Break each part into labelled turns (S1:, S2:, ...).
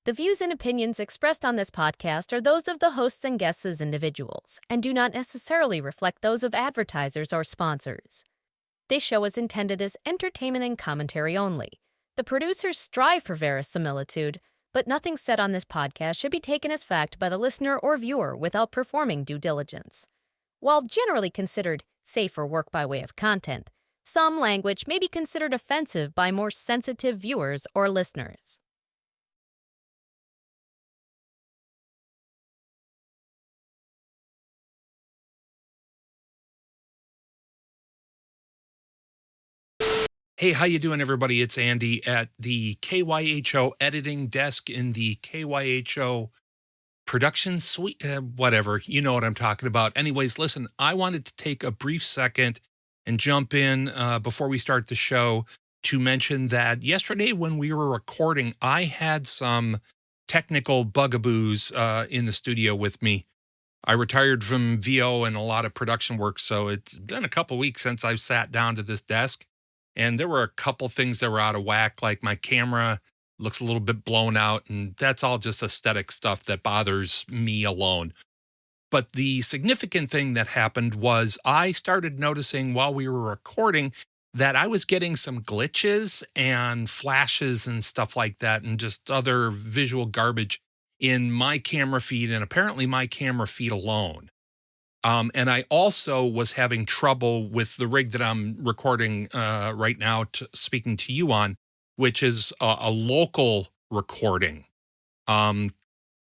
S1: The views and opinions expressed on this podcast are those of the hosts and guests as individuals, and do not necessarily reflect those of advertisers or sponsors. This show is intended as entertainment and commentary only. The producers strive for verisimilitude, but nothing said on this podcast should be taken as fact by the listener or viewer without performing due diligence. While generally considered safe for work by way of content, some language may be considered offensive by more sensitive viewers or listeners.
S2: Hey, how you doing, everybody? It's Andy at the KYHO editing desk in the KYHO production suite, whatever. You know what I'm talking about. Anyways, listen, I wanted to take a brief second and jump in before we start the show to mention that yesterday when we were recording, I had some technical bugaboos in the studio with me. I retired from VO and a lot of production work, so it's been a couple weeks since I've sat down to this desk. And there were a couple things that were out of whack, like my camera looks a little bit blown out, and that's all just aesthetic stuff that bothers me alone. But the significant thing that happened was I started noticing while we were recording that I was getting some glitches and flashes and stuff like that, and just other visual garbage in my camera feed, and apparently my camera feed alone. And I also was having trouble with the rig that I'm recording right now, speaking to you on, which is a local recording. I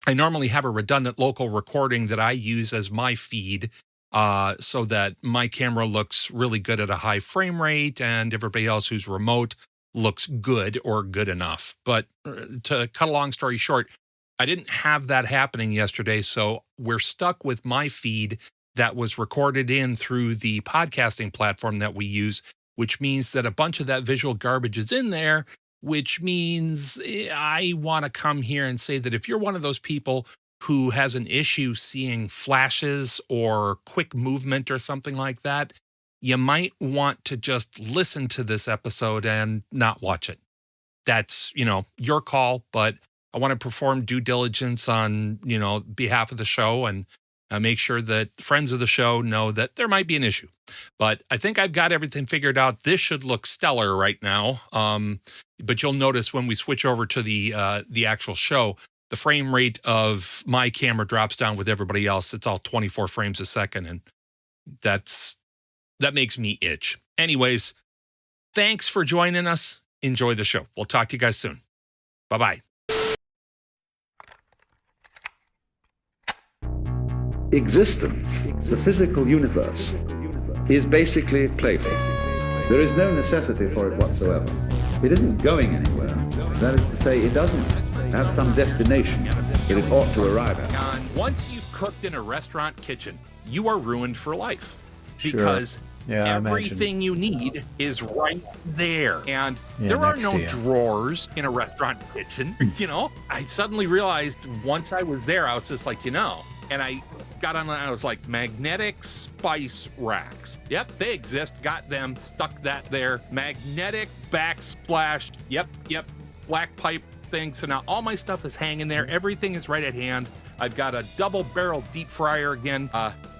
S2: normally have a redundant local recording that I use as my feed so that my camera looks really good at a high frame rate and everybody else who's remote looks good or good enough. But to cut a long story short, I didn't have that happening yesterday, so we're stuck with my feed that was recorded in through the podcasting platform that we use, which means that a bunch of that visual garbage is in there, which means I want to come here and say that if you're one of those people who has an issue seeing flashes or quick movement or something like that, you might want to just listen to this episode and not watch it. That's, your call, but I want to perform due diligence on, behalf of the show and make sure that friends of the show know that there might be an issue. But I think I've got everything figured out. This should look stellar right now. But you'll notice when we switch over to the actual show, the frame rate of my camera drops down with everybody else. It's all 24 frames a second, and that makes me itch. Anyways, thanks for joining us. Enjoy the show. We'll talk to you guys soon. Bye-bye.
S3: Existence, the physical universe, is basically playful. There is no necessity for it whatsoever. It isn't going anywhere. That is to say, it doesn't have some destination that it ought to arrive at.
S2: Once you've cooked in a restaurant kitchen, you are ruined for life.
S4: Sure.
S2: Because
S4: Yeah,
S2: everything you need is right there. And there are no drawers in a restaurant kitchen. I suddenly realized once I was there, I was just like, and I got online, I was like, magnetic spice racks. Yep, they exist. Got them, stuck that there. Magnetic backsplash. Yep, black pipe thing. So now all my stuff is hanging there. Everything is right at hand. I've got a double barrel deep fryer again.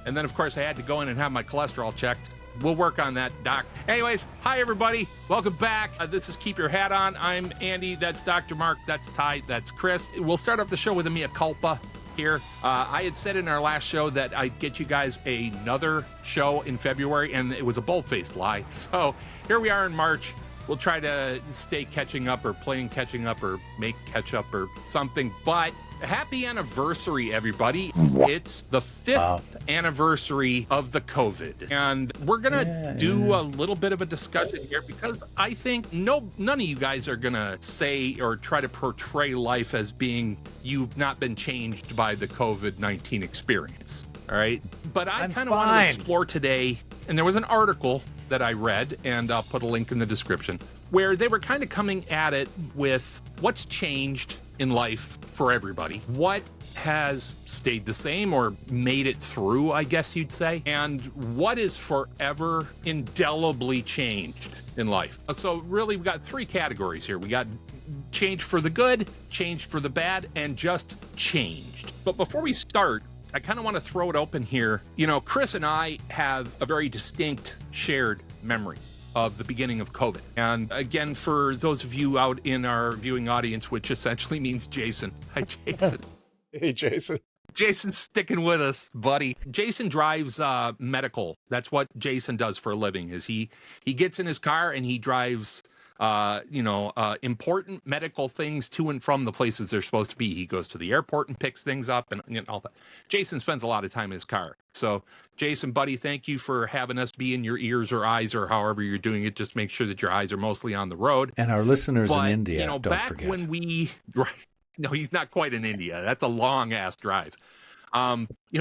S2: And then, of course, I had to go in and have my cholesterol checked. We'll work on that, Doc. Anyways, hi, everybody. Welcome back. This is Keep Your Hat On. I'm Andy. That's Dr. Mark. That's Ty. That's Chris. We'll start off the show with a mea culpa here. I had said in our last show that I'd get you guys another show in February, and it was a bold-faced lie. So here we are in March. We'll try to stay catching up or playing catching up or make catch up or something. But happy anniversary, everybody. It's the 5th anniversary of the COVID. And we're going to do a little bit of a discussion here because I think none of you guys are going to say or try to portray life as being you've not been changed by the COVID-19 experience. All right. But I kind of want to explore today. And there was an article that I read, and I'll put a link in the description, where they were kind of coming at it with what's changed in life for everybody. What has stayed the same or made it through, I guess you'd say, and what is forever indelibly changed in life. So really, we've got 3 categories here. We got changed for the good, changed for the bad, and just changed. But before we start, I kind of want to throw it open here. You know, Chris and I have a very distinct shared memory of the beginning of COVID. And again, for those of you out in our viewing audience, which essentially means Jason. Hi, Jason.
S4: Hey, Jason.
S2: Jason's sticking with us, buddy. Jason drives medical. That's what Jason does for a living. Is he gets in his car and he drives important medical things to and from the places they're supposed to be. He goes to the airport and picks things up and all that. Jason spends a lot of time in his car. So, Jason, buddy, thank you for having us be in your ears or eyes or however you're doing it. Just make sure that your eyes are mostly on the road.
S4: And our listeners in India,
S2: don't
S4: back
S2: forget.
S4: when
S2: we... Right, no, he's not quite in India. That's a long-ass drive.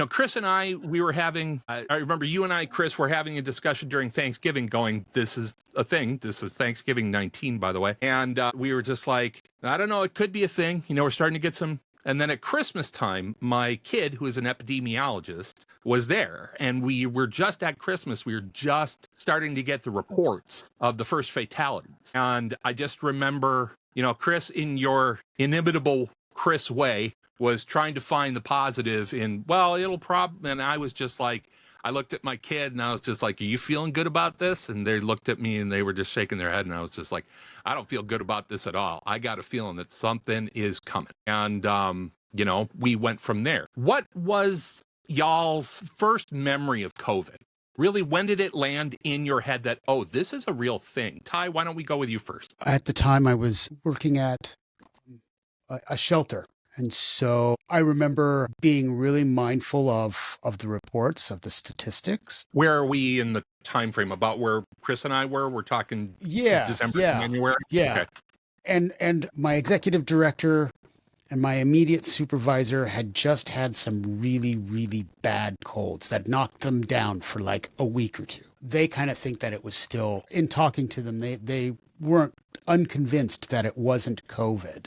S2: Chris and I, we were having, I remember you and I, Chris, were having a discussion during Thanksgiving going, this is a thing. This is Thanksgiving 19, by the way. And we were just like, I don't know, it could be a thing. We're starting to get some. And then at Christmas time, my kid, who is an epidemiologist, was there. And we were just at Christmas, we were just starting to get the reports of the first fatalities. And I just remember, Chris, in your inimitable Chris way, was trying to find the positive in, and I was just like, I looked at my kid and I was just like, are you feeling good about this? And they looked at me and they were just shaking their head. And I was just like, I don't feel good about this at all. I got a feeling that something is coming. And, we went from there. What was y'all's first memory of COVID? Really, when did it land in your head that, oh, this is a real thing? Ty, why don't we go with you first?
S5: At the time, I was working at a shelter. And so I remember being really mindful of the reports, of the statistics.
S2: Where are we in the time frame about where Chris and I were? We're talking December, January?
S5: Yeah. Okay. And my executive director and my immediate supervisor had just had some really, really bad colds that knocked them down for like a week or two. They kind of think that it was still, in talking to them, they weren't unconvinced that it wasn't COVID.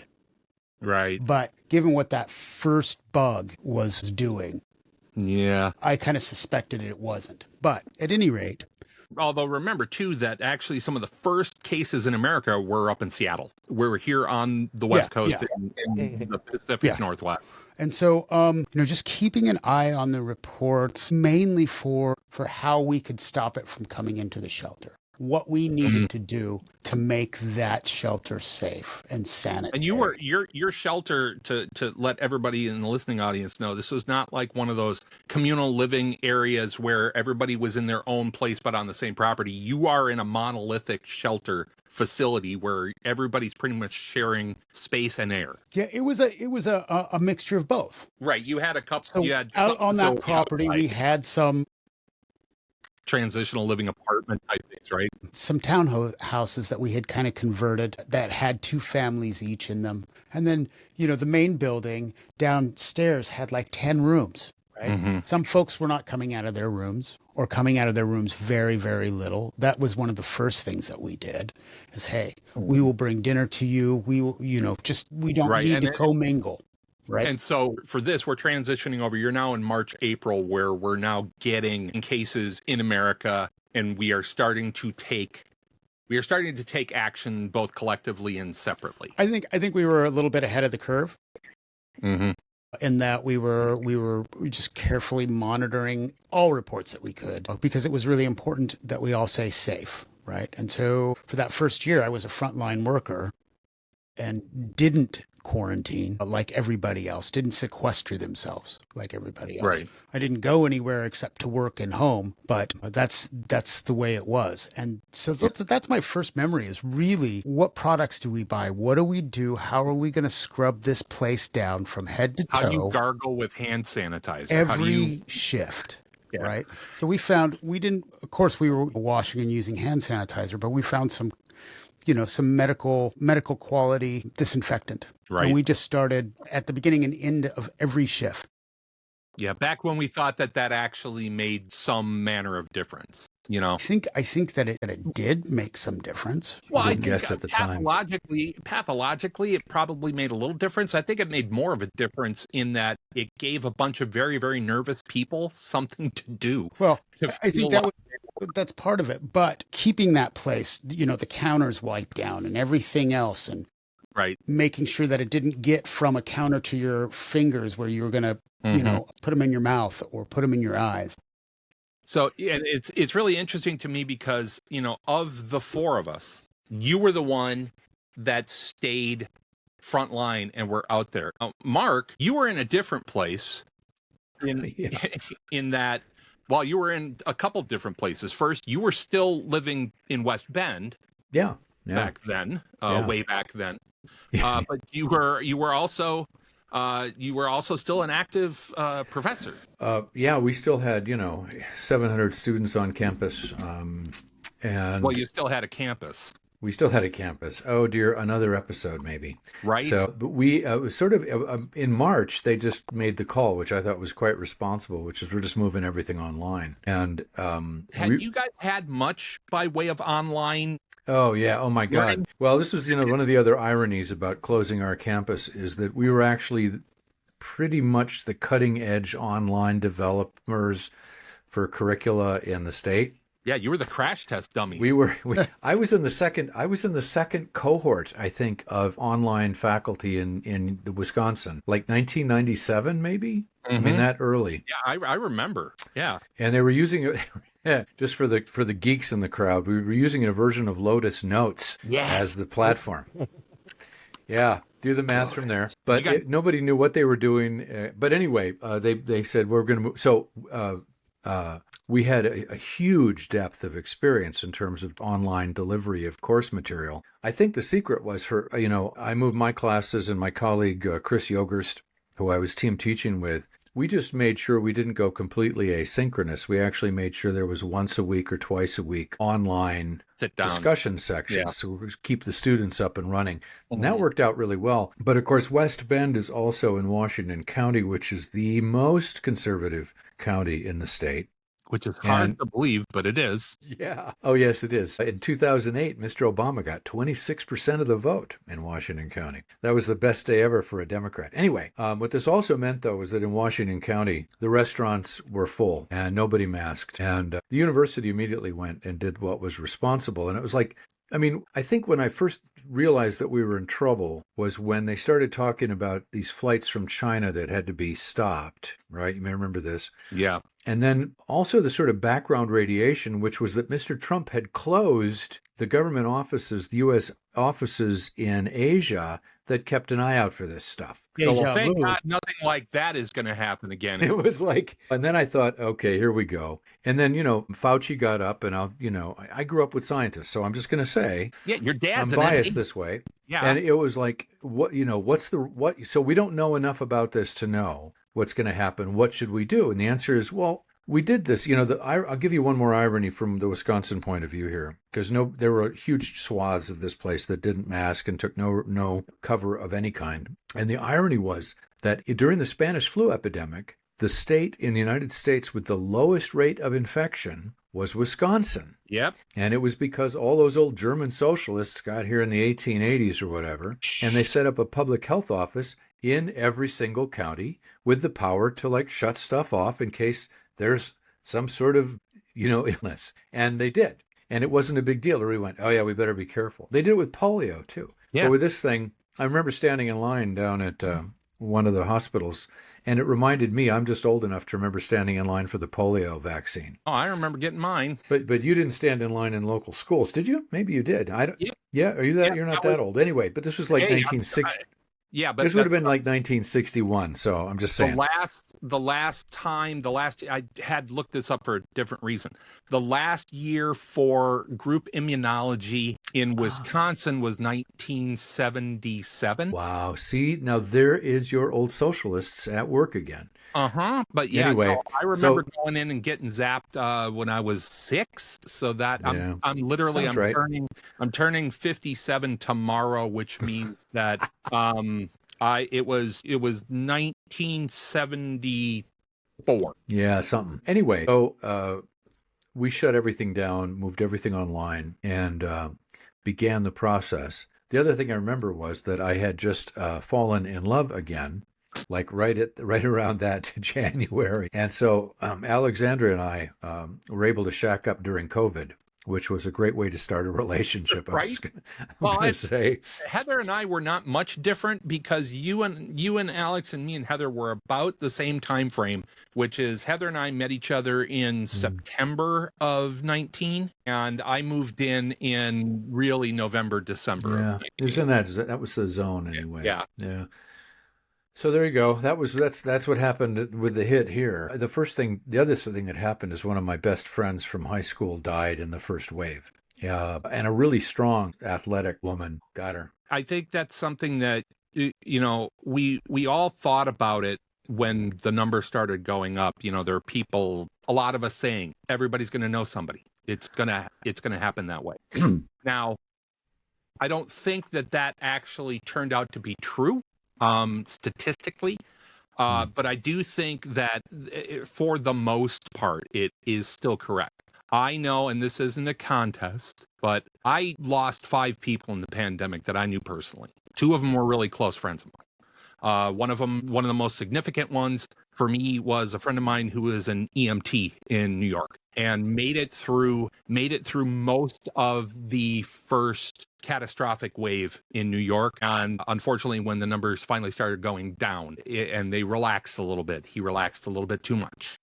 S2: Right.
S5: But given what that first bug was doing, I kind of suspected it wasn't. But at any rate.
S2: Although remember, too, that actually some of the first cases in America were up in Seattle. We were here on the West Coast in the Pacific Northwest.
S5: And so, just keeping an eye on the reports, mainly for how we could stop it from coming into the shelter. What we needed to do to make that shelter safe and sanitary.
S2: And you were your shelter, to let everybody in the listening audience know, this was not like one of those communal living areas where everybody was in their own place but on the same property. You are in a monolithic shelter facility where everybody's pretty much sharing space and air.
S5: Yeah, it was a mixture of both.
S2: Right. You had a couple.
S5: So
S2: you had
S5: out on that property, we had some
S2: transitional living apartment type things, right?
S5: Some townhouses that we had kind of converted that had 2 families each in them. And then, the main building downstairs had like 10 rooms, right? Mm-hmm. Some folks were not coming out of their rooms or coming out of their rooms very, very little. That was one of the first things that we did is, hey, we will bring dinner to you. We will, we don't need to commingle. Right.
S2: And so for this, we're transitioning over. You're now in March, April, where we're now getting cases in America, and we are starting to take action both collectively and separately.
S5: I think we were a little bit ahead of the curve.
S2: Mm-hmm.
S5: In that we were just carefully monitoring all reports that we could, because it was really important that we all stay safe. Right. And so for that first year, I was a frontline worker and didn't quarantine like everybody else, didn't sequester themselves like everybody else.
S2: Right.
S5: I didn't go anywhere except to work and home, but that's the way it was. And so that's my first memory, is really, what products do we buy? What do we do? How are we going to scrub this place down from head to toe?
S2: How do you gargle with hand sanitizer?
S5: Every shift. Yeah. Right. So we of course we were washing and using hand sanitizer, but we found some medical quality disinfectant.
S2: Right.
S5: And we just started at the beginning and end of every shift.
S2: Yeah. Back when we thought that actually made some manner of difference,
S5: I think that it did make some difference.
S2: Well, I
S4: guess at the time.
S2: Pathologically, it probably made a little difference. I think it made more of a difference in that it gave a bunch of very, very nervous people something to do.
S5: Well, I think that's part of it. But keeping that place, the counters wiped down and everything else, and
S2: Right.
S5: making sure that it didn't get from a counter to your fingers where you were going to, put them in your mouth or put them in your eyes.
S2: So, and it's really interesting to me because, of the four of us, you were the one that stayed front line and were out there. Mark, you were in a different place in that, well, you were in a couple different places. First, you were still living in West Bend.
S4: Yeah.
S2: Back then, way back then. But you were also still an active professor.
S4: We still had 700 students on campus, and
S2: well, you still had a campus.
S4: We still had a campus. Oh dear, another episode maybe.
S2: Right.
S4: So, but we it was sort of in March. They just made the call, which I thought was quite responsible. Which is we're just moving everything online. And
S2: had you guys had much by way of online?
S4: Oh yeah. Oh my God.
S2: Learning?
S4: Well, this was one of the other ironies about closing our campus is that we were actually pretty much the cutting edge online developers for curricula in the state.
S2: Yeah, you were the crash test dummies.
S4: I was in the second cohort, I think, of online faculty in Wisconsin, like 1997, maybe. I mean, that early.
S2: Yeah, I remember. Yeah,
S4: and they were using it just for the geeks in the crowd. We were using a version of Lotus Notes as the platform. Yeah, do the math from there. But nobody knew what they were doing. But anyway, they said we're going to move. So. We had a huge depth of experience in terms of online delivery of course material. I think the secret was I moved my classes and my colleague, Chris Yogerst, who I was team teaching with, we just made sure we didn't go completely asynchronous. We actually made sure there was once a week or twice a week online discussion sections so we keep the students up and running. And that worked out really well. But of course, West Bend is also in Washington County, which is the most conservative county in the state.
S2: Which is hard to believe, but it is.
S4: Yeah. Oh, yes, it is. In 2008, Mr. Obama got 26% of the vote in Washington County. That was the best day ever for a Democrat. Anyway, what this also meant, though, was that in Washington County, the restaurants were full and nobody masked. And the university immediately went and did what was responsible. And it was like, I think when I first realized that we were in trouble was when they started talking about these flights from China that had to be stopped, right? You may remember this.
S2: Yeah.
S4: And then also the sort of background radiation, which was that Mr. Trump had closed the government offices, the U.S. offices in Asia that kept an eye out for this stuff.
S2: Yeah, well, thank God nothing like that is going to happen again.
S4: It was like, and then I thought, okay, here we go. And then, Fauci got up and I grew up with scientists, so I'm just going to say,
S2: yeah, your dad's
S4: I'm biased this way.
S2: Yeah.
S4: And it was like, so we don't know enough about this to know what's going to happen. What should we do? And the answer is, well, we did this. I'll give you one more irony from the Wisconsin point of view here, because there were huge swaths of this place that didn't mask and took no cover of any kind. And the irony was that during the Spanish flu epidemic, the state in the United States with the lowest rate of infection was Wisconsin.
S2: Yep.
S4: And it was because all those old German socialists got here in the 1880s or whatever, and they set up a public health office in every single county with the power to shut stuff off in case there's some sort of, illness. And they did. And it wasn't a big deal. Or we went, oh yeah, we better be careful. They did it with polio too.
S2: Yeah.
S4: But with this thing, I remember standing in line down at one of the hospitals, and it reminded me, I'm just old enough to remember standing in line for the polio vaccine.
S2: Oh, I remember getting mine.
S4: But you didn't stand in line in local schools, did you? Maybe you did. I don't. Yeah. Are you that? Yeah, you're not that old. Anyway, but this was like 1960.
S2: Yeah, but
S4: this would have been like 1961. So I'm just saying.
S2: The last I had looked this up for a different reason. The last year for group immunology in Wisconsin was 1977.
S4: Wow. See, now there is your old socialists at work again.
S2: But yeah,
S4: anyway,
S2: I remember going in and getting zapped when I was 6. So that I'm literally turning 57 tomorrow, which means that it was 1974.
S4: Yeah, something. Anyway, so we shut everything down, moved everything online, and began the process. The other thing I remember was that I had just fallen in love again, like right around that January. And so Alexandra and I were able to shack up during COVID. which was a great way to start a relationship.
S2: Right?
S4: I'm going to say.
S2: Heather and I were not much different because you and Alex and me and Heather were about the same time frame, which is Heather and I met each other in September of 19, and I moved in really November, December.
S4: Yeah, it was in that was the zone anyway.
S2: Yeah.
S4: So there you go. That's what happened with the hit here. The other thing that happened is one of my best friends from high school died in the first wave. Yeah, and a really strong, athletic woman got her.
S2: I think that's something that we all thought about it when the numbers started going up. There are people, a lot of us saying everybody's going to know somebody. It's gonna happen that way. Now, I don't think that actually turned out to be true. Statistically, but I do think that for the most part, it is still correct. I know, and this isn't a contest, but I lost 5 people in the pandemic that I knew personally. 2 of them were really close friends of mine. One of the most significant ones for me was a friend of mine who is an EMT in New York and made it through most of the first catastrophic wave in New York. And unfortunately, when the numbers finally started going down and they relaxed a little bit, he relaxed a little bit too much.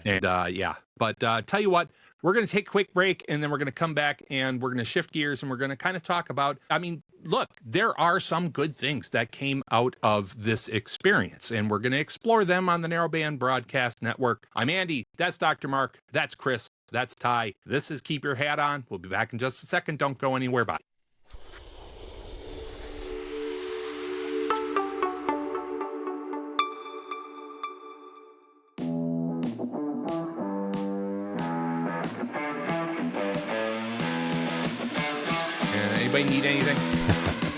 S2: Yeah. But tell you what, we're going to take a quick break and then we're going to come back and we're going to shift gears and we're going to kind of talk about, look, there are some good things that came out of this experience and we're going to explore them on the Narrowband Broadcast Network. I'm Andy. That's Dr. Mark. That's Chris. That's Ty. This is Keep Your Hat On. We'll be back in just a second. Don't go anywhere. Bye. Anybody need anything?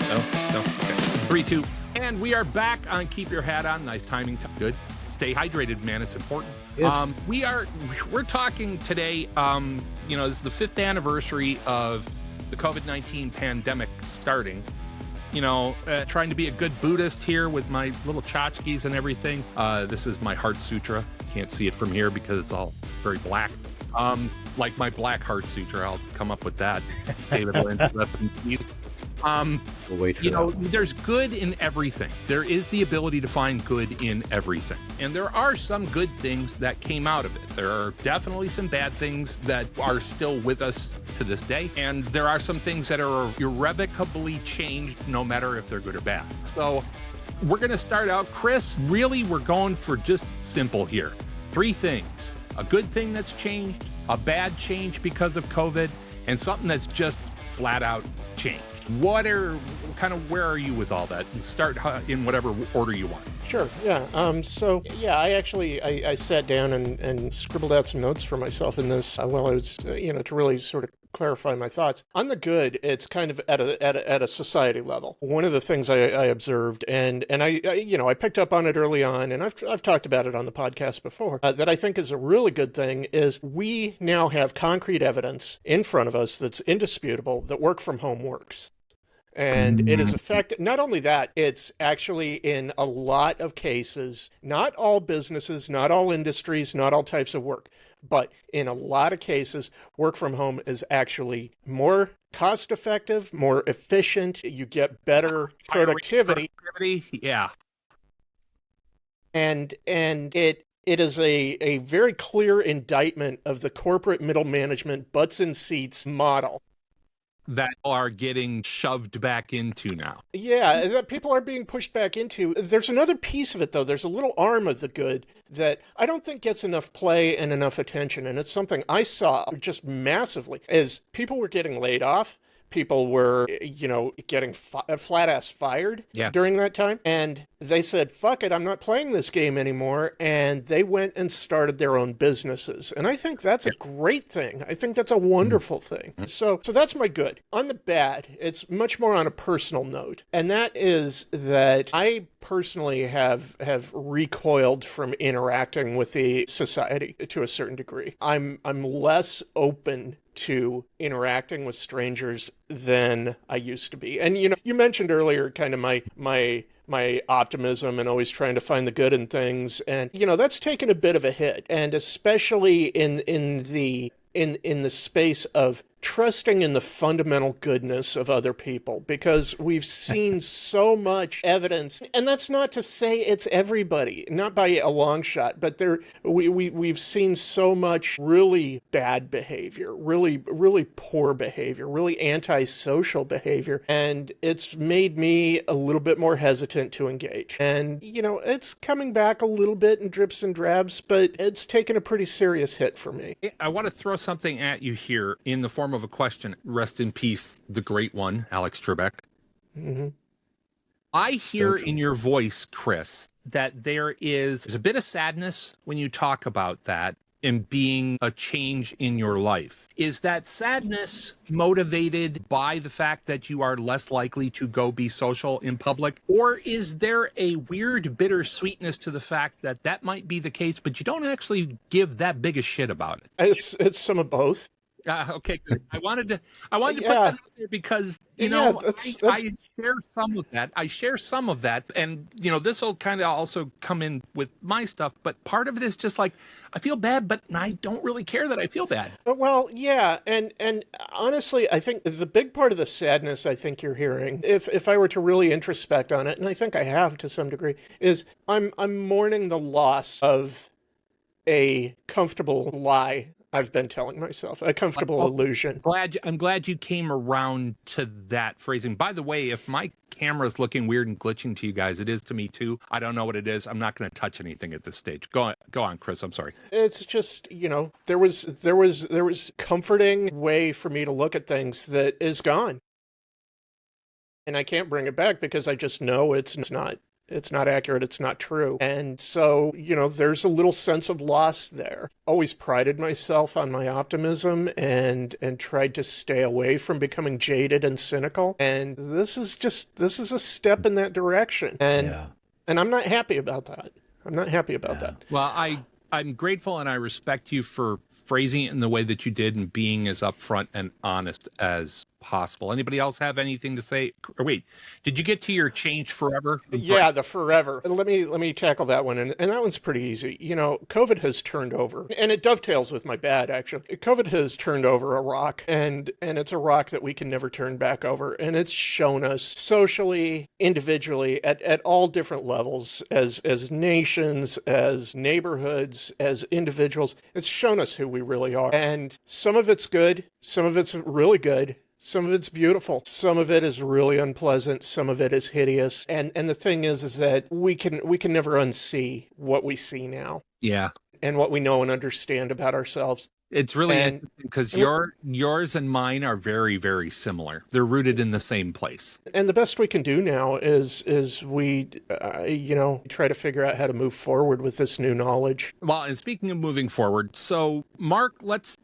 S2: No? Okay. 3, 2. And we are back on Keep Your Hat On. Nice timing. Good. Stay hydrated, man. It's important.
S4: Yes.
S2: We're talking today, this is the 5th anniversary of the COVID-19 pandemic starting. Trying to be a good Buddhist here with my little tchotchkes and everything. This is my Heart Sutra. Can't see it from here because it's all very black. Like my Black Heart Sutra. I'll come up with that. David Lynch, rest in peace.
S4: We'll wait for that one.
S2: There's good in everything. There is the ability to find good in everything. And there are some good things that came out of it. There are definitely some bad things that are still with us to this day. And there are some things that are irrevocably changed, no matter if they're good or bad. So we're going to start out, Chris, really, we're going for just simple here. 3 things. A good thing that's changed, a bad change because of COVID, and something that's just flat out changed. Where are you with all that? And start in whatever order you want.
S6: Sure, yeah. I sat down and scribbled out some notes for myself in this while I was, to really sort of clarify my thoughts. On the good, it's kind of at a society level. One of the things I observed, and I picked up on it early on, and I've talked about it on the podcast before, that I think is a really good thing, is we now have concrete evidence in front of us that's indisputable that work from home works. And it is effective. Not only that, it's actually in a lot of cases, not all businesses, not all industries, not all types of work, but in a lot of cases, work from home is actually more cost effective, more efficient. You get better productivity.
S2: Yeah.
S6: And it is a very clear indictment of the corporate middle management butts in seats model
S2: that are getting shoved back into now.
S6: Yeah, that people are being pushed back into. There's another piece of it, though. There's a little arm of the good that I don't think gets enough play and enough attention, and it's something I saw just massively as people were getting laid off. People were, getting flat-ass fired during that time. And they said, fuck it, I'm not playing this game anymore. And they went and started their own businesses. And I think that's a great thing. I think that's a wonderful thing. So that's my good. On the bad, it's much more on a personal note. And that is that I personally have recoiled from interacting with the society to a certain degree. I'm less open to interacting with strangers than I used to be. And, you mentioned earlier kind of my optimism and always trying to find the good in things. And, that's taken a bit of a hit. And especially in the space of trusting in the fundamental goodness of other people, because we've seen so much evidence, and that's not to say it's everybody, not by a long shot, but we've seen so much really bad behavior, really poor behavior, really antisocial behavior, and it's made me a little bit more hesitant to engage. And, it's coming back a little bit in drips and drabs, but it's taken a pretty serious hit for me.
S2: I want to throw something at you here in the form of a question. Rest in peace, the great one, Alex Trebek.
S6: Mm-hmm.
S2: I hear in your voice, Chris, that there's a bit of sadness when you talk about that and being a change in your life. Is that sadness motivated by the fact that you are less likely to go be social in public? Or is there a weird bittersweetness to the fact that that might be the case, but you don't actually give that big a shit about it?
S6: It's some of both.
S2: Okay, good. I wanted to put that out there because, I share some of that. I share some of that. And, this will kind of also come in with my stuff. But part of it is just like, I feel bad, but I don't really care that I feel bad.
S6: Well, yeah. And honestly, I think the big part of the sadness I think you're hearing, if I were to really introspect on it, and I think I have to some degree, is I'm mourning the loss of a comfortable lie I've been telling myself, a comfortable illusion.
S2: I'm glad you came around to that phrasing. By the way, if my camera's looking weird and glitching to you guys, it is to me too. I don't know what it is. I'm not going to touch anything at this stage. Go on, Chris. I'm sorry.
S6: It's just, there was comforting way for me to look at things that is gone. And I can't bring it back because I just know it's not accurate. It's not true. And so, there's a little sense of loss there. Always prided myself on my optimism and tried to stay away from becoming jaded and cynical. And this is a step in that direction. And I'm not happy about that. That.
S2: Well, I'm grateful and I respect you for phrasing it in the way that you did and being as upfront and honest as possible. Anybody else have anything to say? Or wait, did you get to your change forever?
S6: Yeah, the forever. Let me tackle that one. And that one's pretty easy. COVID has turned over, and it dovetails with my bad, actually. COVID has turned over a rock, and it's a rock that we can never turn back over. And it's shown us socially, individually, at all different levels, as nations, as neighborhoods, as individuals. It's shown us who we really are. And some of it's good, some of it's really good. Some of it's beautiful. Some of it is really unpleasant. Some of it is hideous. And the thing is that we can never unsee what we see now.
S2: Yeah.
S6: And what we know and understand about ourselves.
S2: It's really interesting because yours and mine are very, very similar. They're rooted in the same place.
S6: And the best we can do now is we try to figure out how to move forward with this new knowledge.
S2: Well, and speaking of moving forward, so Mark, let's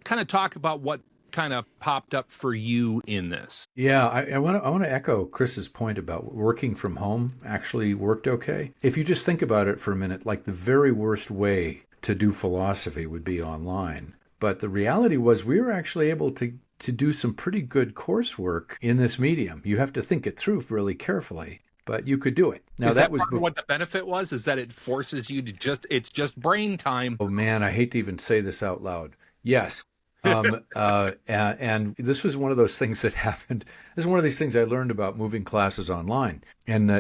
S2: kind of talk about what kind of popped up for you in this.
S4: Yeah, I want to echo Chris's point about working from home actually worked okay. If you just think about it for a minute, like the very worst way to do philosophy would be online. But the reality was we were actually able to do some pretty good coursework in this medium. You have to think it through really carefully, but you could do it. Now
S2: that was what the benefit was, is that it forces you to it's just brain time.
S4: Oh man, I hate to even say this out loud. Yes. And this was one of those things that happened. This is one of these things I learned about moving classes online. And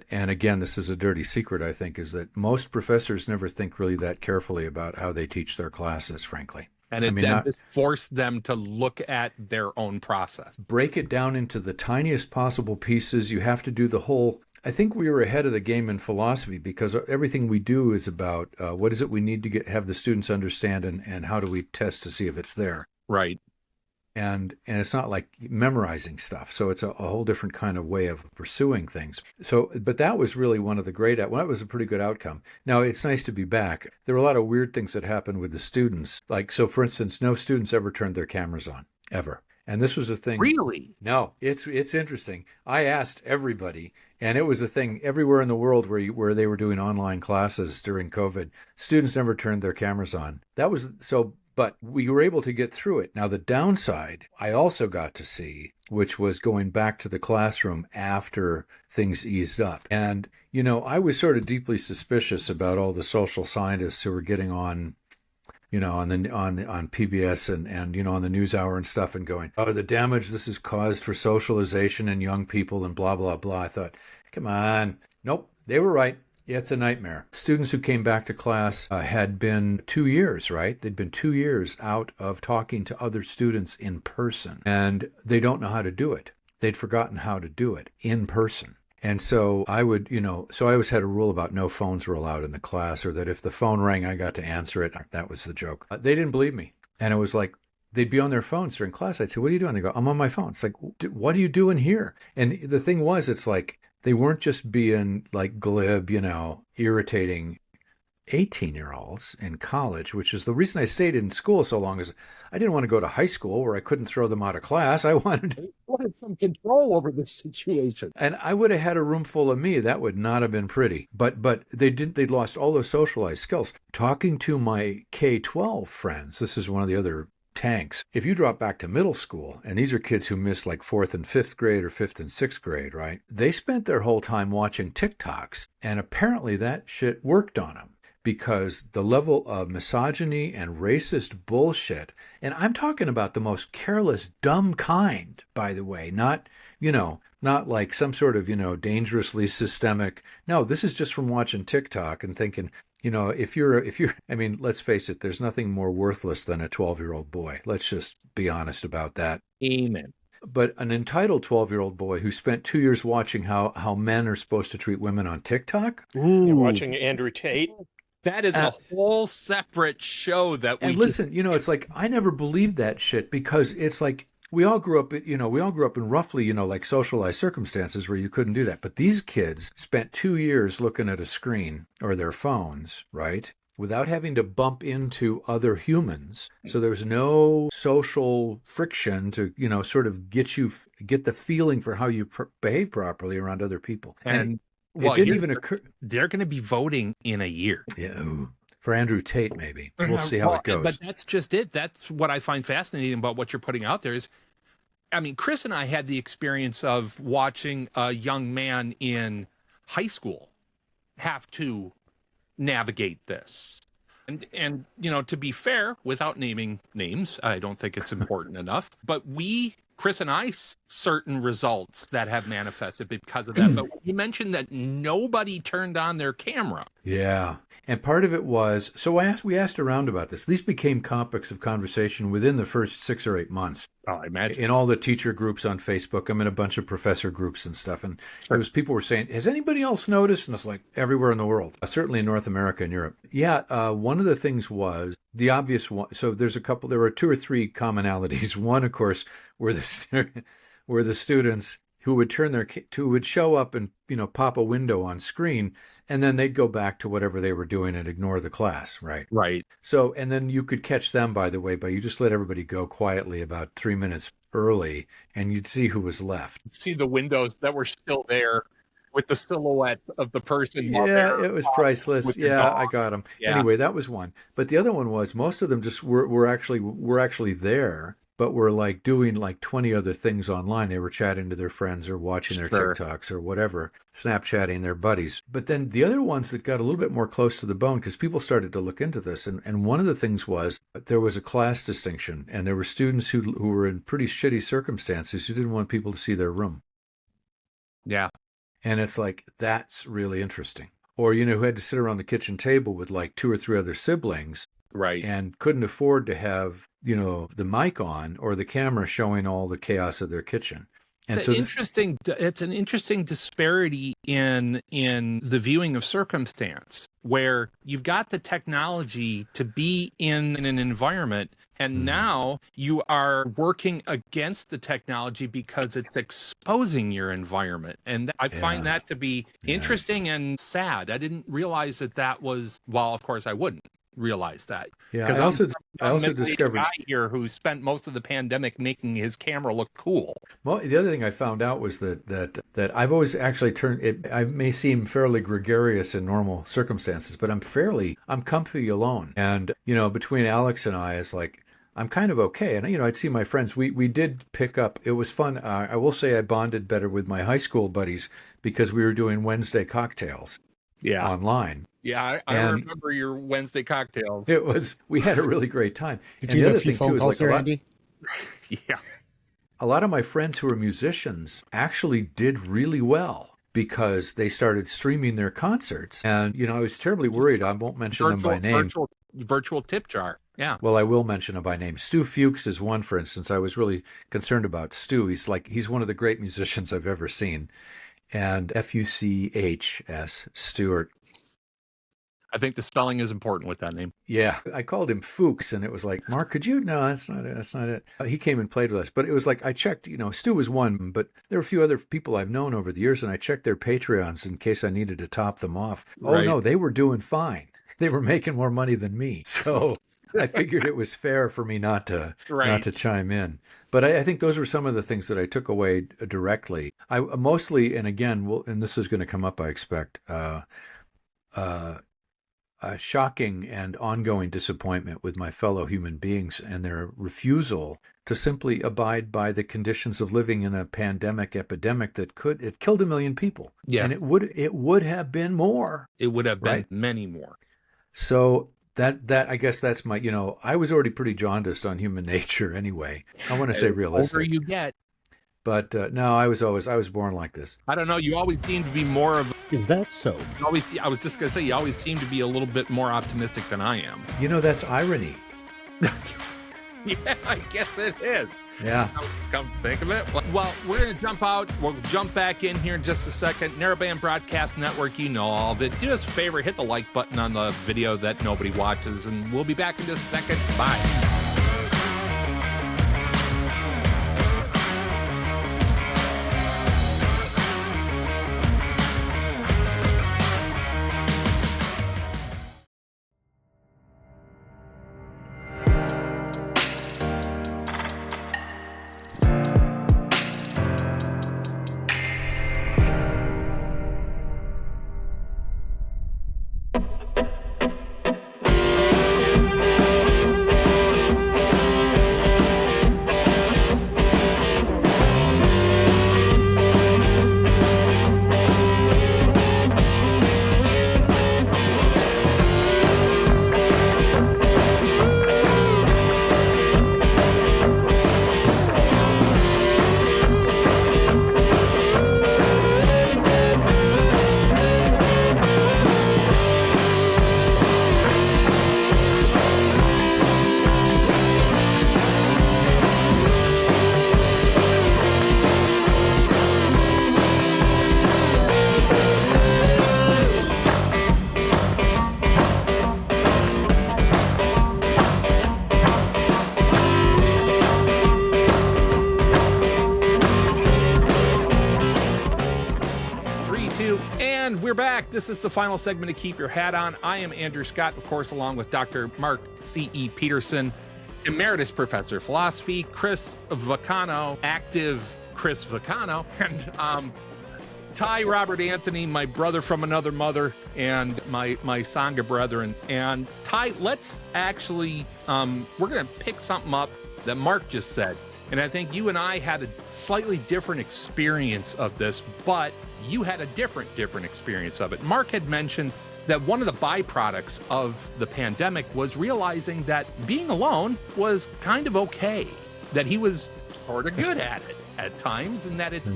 S4: and again, this is a dirty secret, I think, is that most professors never think really that carefully about how they teach their classes, frankly.
S2: And it forced them to look at their own process.
S4: Break it down into the tiniest possible pieces. You have to do the whole. I think we were ahead of the game in philosophy because everything we do is about what is it we need to have the students understand and how do we test to see if it's there.
S2: Right.
S4: And it's not like memorizing stuff. So it's a whole different kind of way of pursuing things. So, but that was really one of the that was a pretty good outcome. Now, it's nice to be back. There were a lot of weird things that happened with the students. Like, so for instance, no students ever turned their cameras on, ever. And this was a thing.
S2: Really?
S4: No, it's interesting. I asked everybody, and it was a thing everywhere in the world where they were doing online classes during COVID. Students never turned their cameras on. That was so, but we were able to get through it. Now, the downside I also got to see, which was going back to the classroom after things eased up. And, I was sort of deeply suspicious about all the social scientists who were getting on on PBS and on the NewsHour and stuff, and going, oh, the damage this has caused for socialization and young people and blah, blah, blah. I thought, come on. Nope, they were right. Yeah, it's a nightmare. Students who came back to class had been 2 years, right? They'd been 2 years out of talking to other students in person, and they don't know how to do it. They'd forgotten how to do it in person. And so I would, so I always had a rule about no phones were allowed in the class, or that if the phone rang, I got to answer it. That was the joke. They didn't believe me. And it was like, they'd be on their phones during class. I'd say, what are you doing? They go, I'm on my phone. It's like, what are you doing here? And the thing was, it's like, they weren't just being like glib, irritating 18-year-olds in college, which is the reason I stayed in school so long, is I didn't want to go to high school where I couldn't throw them out of class. I wanted
S7: some control over the situation.
S4: And I would have had a room full of me. That would not have been pretty. But they'd lost all those socialized skills. Talking to my K-12 friends, this is one of the other tanks. If you drop back to middle school, and these are kids who missed like 4th and 5th grade or 5th and 6th grade, right? They spent their whole time watching TikToks, and apparently that shit worked on them, because the level of misogyny and racist bullshit, and I'm talking about the most careless, dumb kind, by the way, not like some sort of, dangerously systemic. No, this is just from watching TikTok and thinking, if you're, I mean, let's face it, there's nothing more worthless than a 12-year-old boy. Let's just be honest about that.
S7: Amen.
S4: But an entitled 12-year-old boy who spent 2 years watching how men are supposed to treat women on TikTok.
S6: You're watching Andrew Tate.
S2: That is a whole separate show that we.
S4: And listen, it's like, I never believed that shit, because it's like, we all grew up in roughly, like socialized circumstances where you couldn't do that. But these kids spent 2 years looking at a screen or their phones, right? Without having to bump into other humans. So there was no social friction to, sort of get the feeling for how you behave properly around other people. And it didn't even occur.
S2: They're going to be voting in a year.
S4: Yeah. For Andrew Tate, maybe. We'll see how it goes.
S2: But that's just it. That's what I find fascinating about what you're putting out there is, I mean, Chris and I had the experience of watching a young man in high school have to navigate this. And to be fair, without naming names, I don't think it's important enough, but Chris and I, certain results that have manifested because of that. But you mentioned that nobody turned on their camera.
S4: Yeah. And part of it was, we asked around about this. These became topics of conversation within the first 6 or 8 months.
S2: Oh, I imagine.
S4: In all the teacher groups on Facebook. I'm in a bunch of professor groups and stuff. And people were saying, has anybody else noticed? And it's like everywhere in the world, certainly in North America and Europe. Yeah. One of the things was the obvious one. So there were 2 or 3 commonalities. One, of course, were the students who would show up and, pop a window on screen, and then they'd go back to whatever they were doing and ignore the class, right?
S2: Right.
S4: So, and then you could catch them, by the way, you just let everybody go quietly about 3 minutes early, and you'd see who was left.
S2: See the windows that were still there with the silhouette of the person.
S4: Yeah, it was priceless. Yeah, I got them. Yeah. Anyway, that was one. But the other one was, most of them just were actually there, but were like doing like 20 other things online. They were chatting to their friends or watching their TikToks or whatever, Snapchatting their buddies. But then the other ones that got a little bit more close to the bone, because people started to look into this. And one of the things was there was a class distinction, and there were students who were in pretty shitty circumstances who didn't want people to see their room.
S2: Yeah.
S4: And it's like, that's really interesting. Or, who had to sit around the kitchen table with like 2 or 3 other siblings.
S2: Right.
S4: And couldn't afford to have, the mic on or the camera showing all the chaos of their kitchen. And
S2: it's an interesting disparity in the viewing of circumstance, where you've got the technology to be in an environment, and now you are working against the technology because it's exposing your environment. And I find that to be interesting and sad. I didn't realize that was, well, of course I wouldn't realize that.
S4: Yeah, I also discovered
S2: a guy here who spent most of the pandemic making his camera look cool.
S4: Well, the other thing I found out was that I've always actually turned it. I may seem fairly gregarious in normal circumstances, but I'm comfy alone. And between Alex and I, it's like, I'm kind of okay. And I'd see my friends. We did pick up. It was fun. I will say I bonded better with my high school buddies because we were doing Wednesday cocktails online.
S2: Yeah, I remember your Wednesday cocktails.
S4: We had a really great time.
S5: Did
S4: and
S5: you
S4: the
S5: have a
S4: other
S5: few
S4: thing
S5: phone
S4: too is
S5: calls
S4: like
S5: there, Andy?
S2: Yeah.
S4: a lot of my friends who are musicians actually did really well because they started streaming their concerts. And, I was terribly worried. I won't mention them by name.
S2: Virtual tip jar. Yeah.
S4: Well, I will mention them by name. Stu Fuchs is one, for instance. I was really concerned about Stu. He's one of the great musicians I've ever seen. And Fuchs, Stewart.
S2: I think the spelling is important with that name.
S4: Yeah, I called him Fuchs, and it was like, Mark, could you? No, that's not it. That's not it. He came and played with us, but it was like I checked. Stu was one, but there were a few other people I've known over the years, and I checked their Patreons in case I needed to top them off.
S2: Right.
S4: Oh no, they were doing fine. They were making more money than me, so I figured it was fair for me not to chime in. But I think those were some of the things that I took away directly. I mostly, and again, and this is going to come up, I expect. A shocking and ongoing disappointment with my fellow human beings and their refusal to simply abide by the conditions of living in a pandemic epidemic that it killed 1 million people.
S2: Yeah.
S4: And it would have been more.
S2: It would have been many more.
S4: So that I guess that's my, I was already pretty jaundiced on human nature anyway. I want to say realistic.
S2: The older you get.
S4: But no, I was born like this.
S2: I don't know. You always seem to be more of.
S7: Is that so?
S2: I was just going to say, you always seem to be a little bit more optimistic than I am.
S4: That's irony.
S2: Yeah, I guess it is.
S4: Yeah.
S2: Come think of it. Well, we're going to jump out. We'll jump back in here in just a second. Narrowband Broadcast Network, you know all of it. Do us a favor, hit the like button on the video that nobody watches, and we'll be back in just a second. Bye. We're back. This is the final segment of Keep Your Hat On. I am Andrew Scott, of course, along with Dr. Mark C.E. Peterson, Emeritus Professor of Philosophy, Chris Vacano, active Chris Vacano, and Ty Robert Anthony, my brother from another mother, and my Sangha brethren. And Ty, let's actually, we're going to pick something up that Mark just said. And I think you and I had a slightly different experience of this, but you had a different experience of it. Mark had mentioned that one of the byproducts of the pandemic was realizing that being alone was kind of okay, that he was sort of good at it at times, and that it's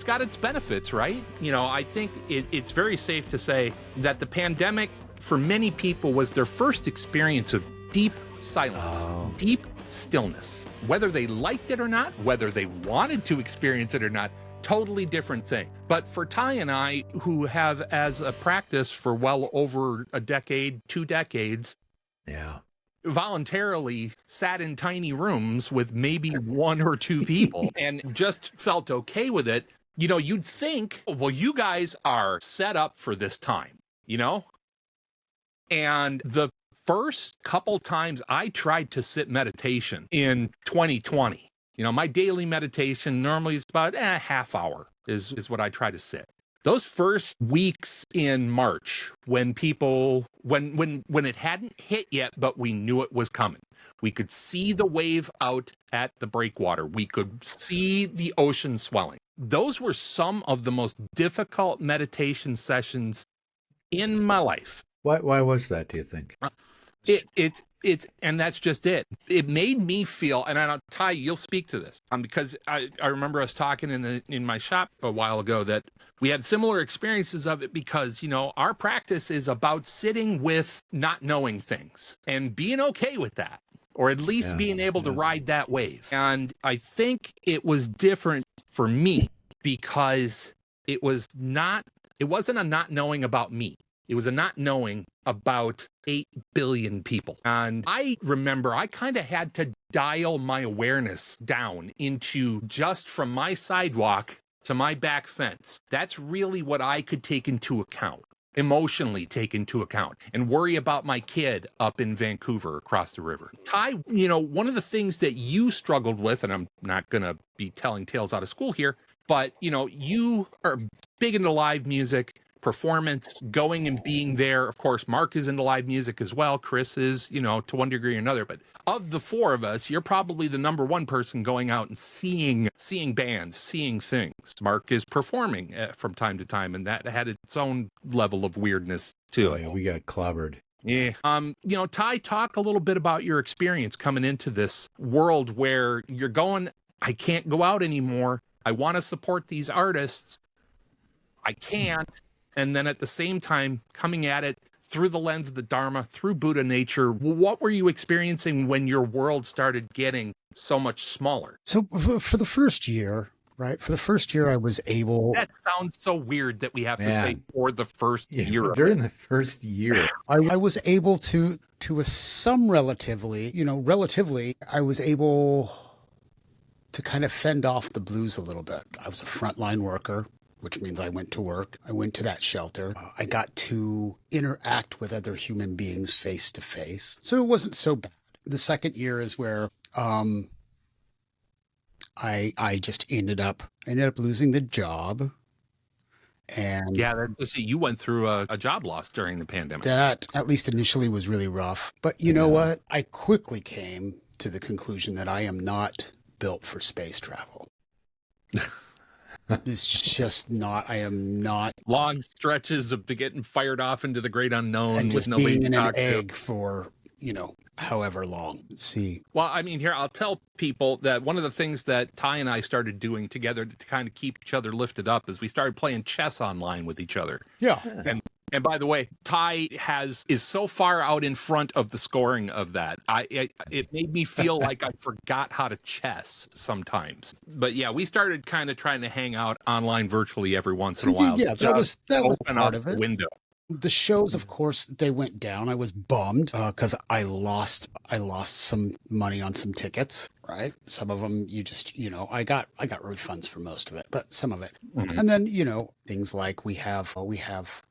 S2: got its benefits, right? I think it's very safe to say that the pandemic for many people was their first experience of deep silence, deep stillness. Whether they liked it or not, whether they wanted to experience it or not, totally different thing. But for Ty and I, who have as a practice for well over a decade, 2 decades, voluntarily sat in tiny rooms with maybe 1 or 2 people and just felt okay with it, you'd think, well, you guys are set up for this time, And the first couple times I tried to sit meditation in 2020, my daily meditation normally is about a half hour is what I try to sit. Those first weeks in March when it hadn't hit yet, but we knew it was coming. We could see the wave out at the breakwater. We could see the ocean swelling. Those were some of the most difficult meditation sessions in my life.
S4: Why was that, do you think?
S2: It's and that's just it. It made me feel, and I don't, Ty, you'll speak to this, because I remember us talking in my shop a while ago that we had similar experiences of it, because, you know, our practice is about sitting with not knowing things and being okay with that, or at least being able to ride that wave. And I think it was different for me because it wasn't a not knowing about me. It was a not knowing about 8 billion people. And I remember I kind of had to dial my awareness down into just from my sidewalk to my back fence. That's really what I could take into account, emotionally take into account, and worry about my kid up in Vancouver across the river. Ty, you know, one of the things that you struggled with, and I'm not going to be telling tales out of school here, but, you know, you are big into live music, performance, going and being there. Of course, Mark is into live music as well. Chris is, you know, to one degree or another. But of the four of us, you're probably the number one person going out and seeing bands, seeing things. Mark is performing from time to time, and that had its own level of weirdness to it.
S4: Yeah, we got clobbered.
S2: Yeah. You know, Ty, talk a little bit about your experience coming into this world where you're going, I can't go out anymore. I want to support these artists. I can't. And then at the same time, coming at it through the lens of the Dharma, through Buddha nature, what were you experiencing when your world started getting so much smaller?
S5: So for the first year, right? For the first year, I was able...
S2: That sounds so weird that we have to say for the first year.
S4: During the first year.
S5: I was able to some relatively, I was able to kind of fend off the blues a little bit. I was a frontline worker, which means I went to work. I went to that shelter. I got to interact with other human beings face to face. So it wasn't so bad. The second year is where I just ended up losing the job. And
S2: you went through a job loss during the pandemic.
S5: That, at least initially, was really rough. But you know what? I quickly came to the conclusion that I am not built for space travel. It's just not. I am not.
S2: Long stretches of getting fired off into the great unknown
S5: and just
S2: with nobody
S5: being in
S2: to
S5: an
S2: talk
S5: egg
S2: to.
S5: for however long. Let's see.
S2: Well, I mean, here I'll tell people that one of the things that Ty and I started doing together to kind of keep each other lifted up is we started playing chess online with each other.
S5: Yeah.
S2: And by the way, Ty is so far out in front of the scoring of that. It made me feel like I forgot how to chess sometimes. But yeah, we started kind of trying to hang out online virtually every once in a while.
S5: Yeah, that was part of it.
S2: Window.
S5: The shows, of course, they went down. I was bummed because I lost some money on some tickets. Right, some of them I got refunds for most of it, but some of it. Mm-hmm. And then things like we have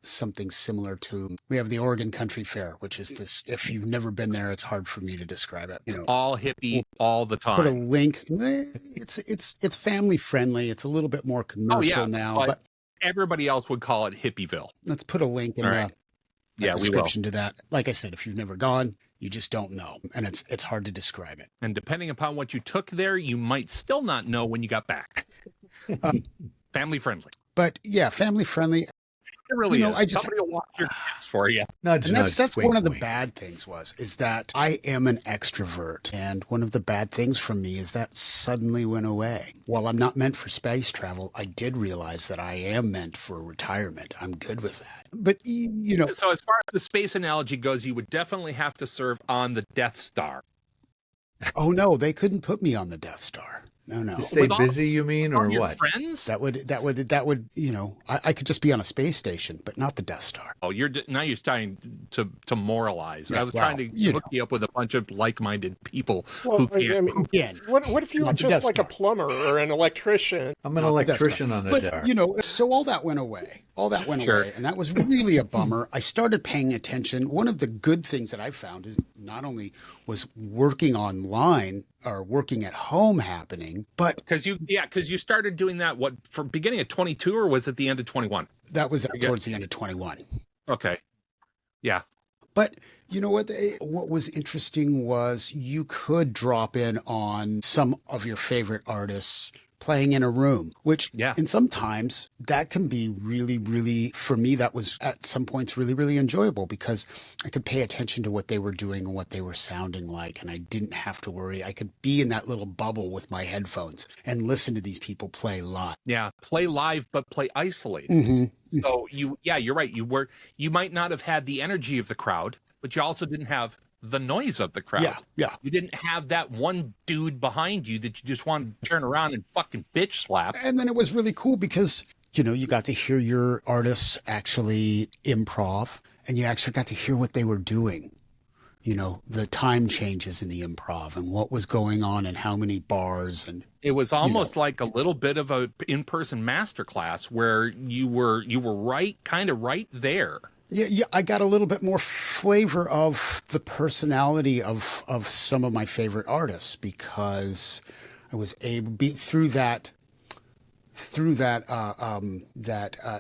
S5: something similar to the Oregon Country Fair, which is this. If you've never been there, it's hard for me to describe it.
S2: All hippie all the time.
S5: Put a link. It's family friendly. It's a little bit more commercial now, but
S2: everybody else would call it Hippieville.
S5: Let's put a link in the description to that. Like I said, if you've never gone, you just don't know, and it's hard to describe it.
S2: And depending upon what you took there, you might still not know when you got back. Family friendly.
S5: But yeah, family friendly.
S2: It really is. Somebody will watch your kids for you.
S5: That's one of the bad things is that I am an extrovert. And one of the bad things from me is that suddenly went away. While I'm not meant for space travel, I did realize that I am meant for retirement. I'm good with that. But,
S2: So as far as the space analogy goes, you would definitely have to serve on the Death Star.
S5: Oh, no, they couldn't put me on the Death Star. No.
S4: To stay busy, you mean, or what?
S2: Friends?
S5: That would, I could just be on a space station, but not the Death Star.
S2: Oh, you're trying to moralize. Yeah, I was trying to hook you up with a bunch of like-minded people who can't.
S6: What if you were just like a plumber or an electrician?
S4: I'm an electrician on the Star.
S5: So all that went away. Away, and that was really a bummer. I started paying attention. One of the good things that I found is not only was working online or working at home happening, but
S2: because you started doing that for beginning of 22, or was it the end of 21?
S5: That was towards the end of 21.
S2: Okay, yeah.
S5: But you know what? What was interesting was you could drop in on some of your favorite artists playing in a room, which
S2: Yeah.
S5: and sometimes that can be really, really, for me, that was at some points really, really enjoyable because I could pay attention to what they were doing and what they were sounding like. And I didn't have to worry. I could be in that little bubble with my headphones and listen to these people play live.
S2: Yeah. Play live, but play isolated.
S5: Mm-hmm.
S2: So you're right. You might not have had the energy of the crowd, but you also didn't have the noise of the crowd.
S5: Yeah, yeah.
S2: You didn't have that one dude behind you that you just wanted to turn around and fucking bitch slap.
S5: And then it was really cool because, you got to hear your artists actually improv and you actually got to hear what they were doing. The time changes in the improv and what was going on and how many bars. And
S2: it was almost like a little bit of a in-person masterclass where you were kind of right there.
S5: Yeah, I got a little bit more flavor of the personality of some of my favorite artists because I was able through that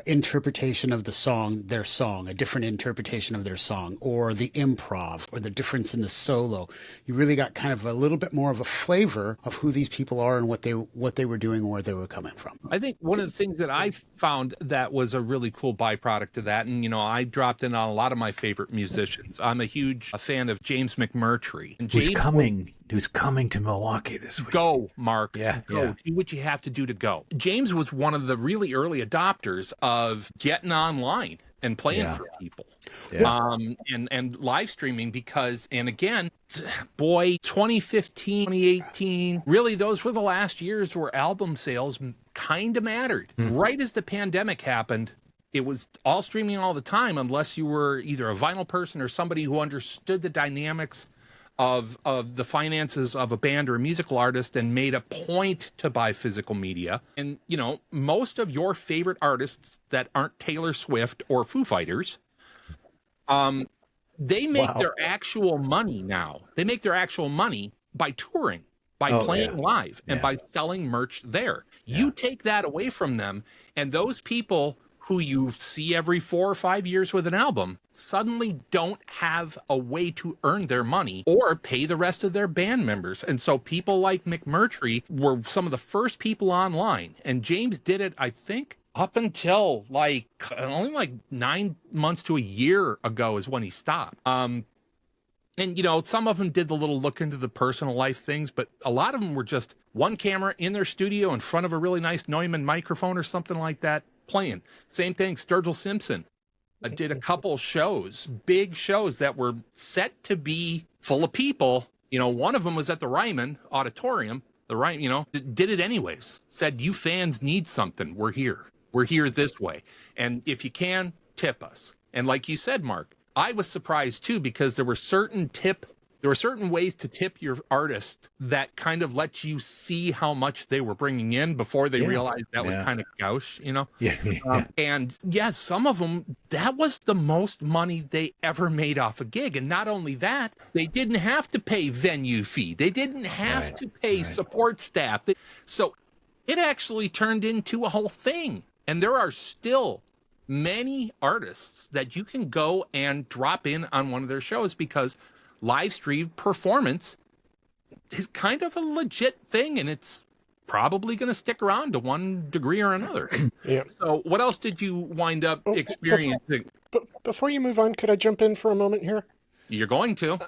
S5: interpretation of their song, a different interpretation of their song, or the improv, or the difference in the solo. You really got kind of a little bit more of a flavor of who these people are and what they were doing and where they were coming from.
S2: I think one of the things that I found that was a really cool byproduct of that, and I dropped in on a lot of my favorite musicians. I'm a huge fan of James McMurtry. And
S4: Who's coming to Milwaukee this week.
S2: Go, Mark.
S4: Yeah,
S2: go.
S4: yeah.
S2: Do what you have to do to go. James was one of the really early adopters of getting online and playing for people.
S4: Yeah.
S2: And live streaming because, and again, boy, 2015, 2018, really those were the last years where album sales kind of mattered. Right as the pandemic happened, it was all streaming all the time unless you were either a vinyl person or somebody who understood the dynamics of the finances of a band or a musical artist and made a point to buy physical media. And, most of your favorite artists that aren't Taylor Swift or Foo Fighters, they make their actual money now. They make their actual money by touring, by playing live, and by selling merch there. Yeah. You take that away from them, and those people who you see every 4 or 5 years with an album suddenly don't have a way to earn their money or pay the rest of their band members. And so people like McMurtry were some of the first people online. And James did it, I think, up until only 9 months to a year ago is when he stopped. And, some of them did the little look into the personal life things, but a lot of them were just one camera in their studio in front of a really nice Neumann microphone or something like that, playing. Same thing, Sturgill Simpson did a couple shows, big shows that were set to be full of people. One of them was at the Ryman Auditorium. The Ryman, did it anyways. Said, you fans need something. We're here. We're here this way. And if you can, tip us. And like you said, Mark, I was surprised too because there were certain ways to tip your artist that kind of let you see how much they were bringing in before they realized that was kind of gauche, And some of them, that was the most money they ever made off a gig. And not only that, they didn't have to pay venue fee. They didn't have to pay support staff. So it actually turned into a whole thing. And there are still many artists that you can go and drop in on one of their shows because live stream performance is kind of a legit thing, and it's probably going to stick around to one degree or another.
S6: Yeah.
S2: So what else did you wind up experiencing?
S6: Before you move on, could I jump in for a moment here?
S2: You're going to.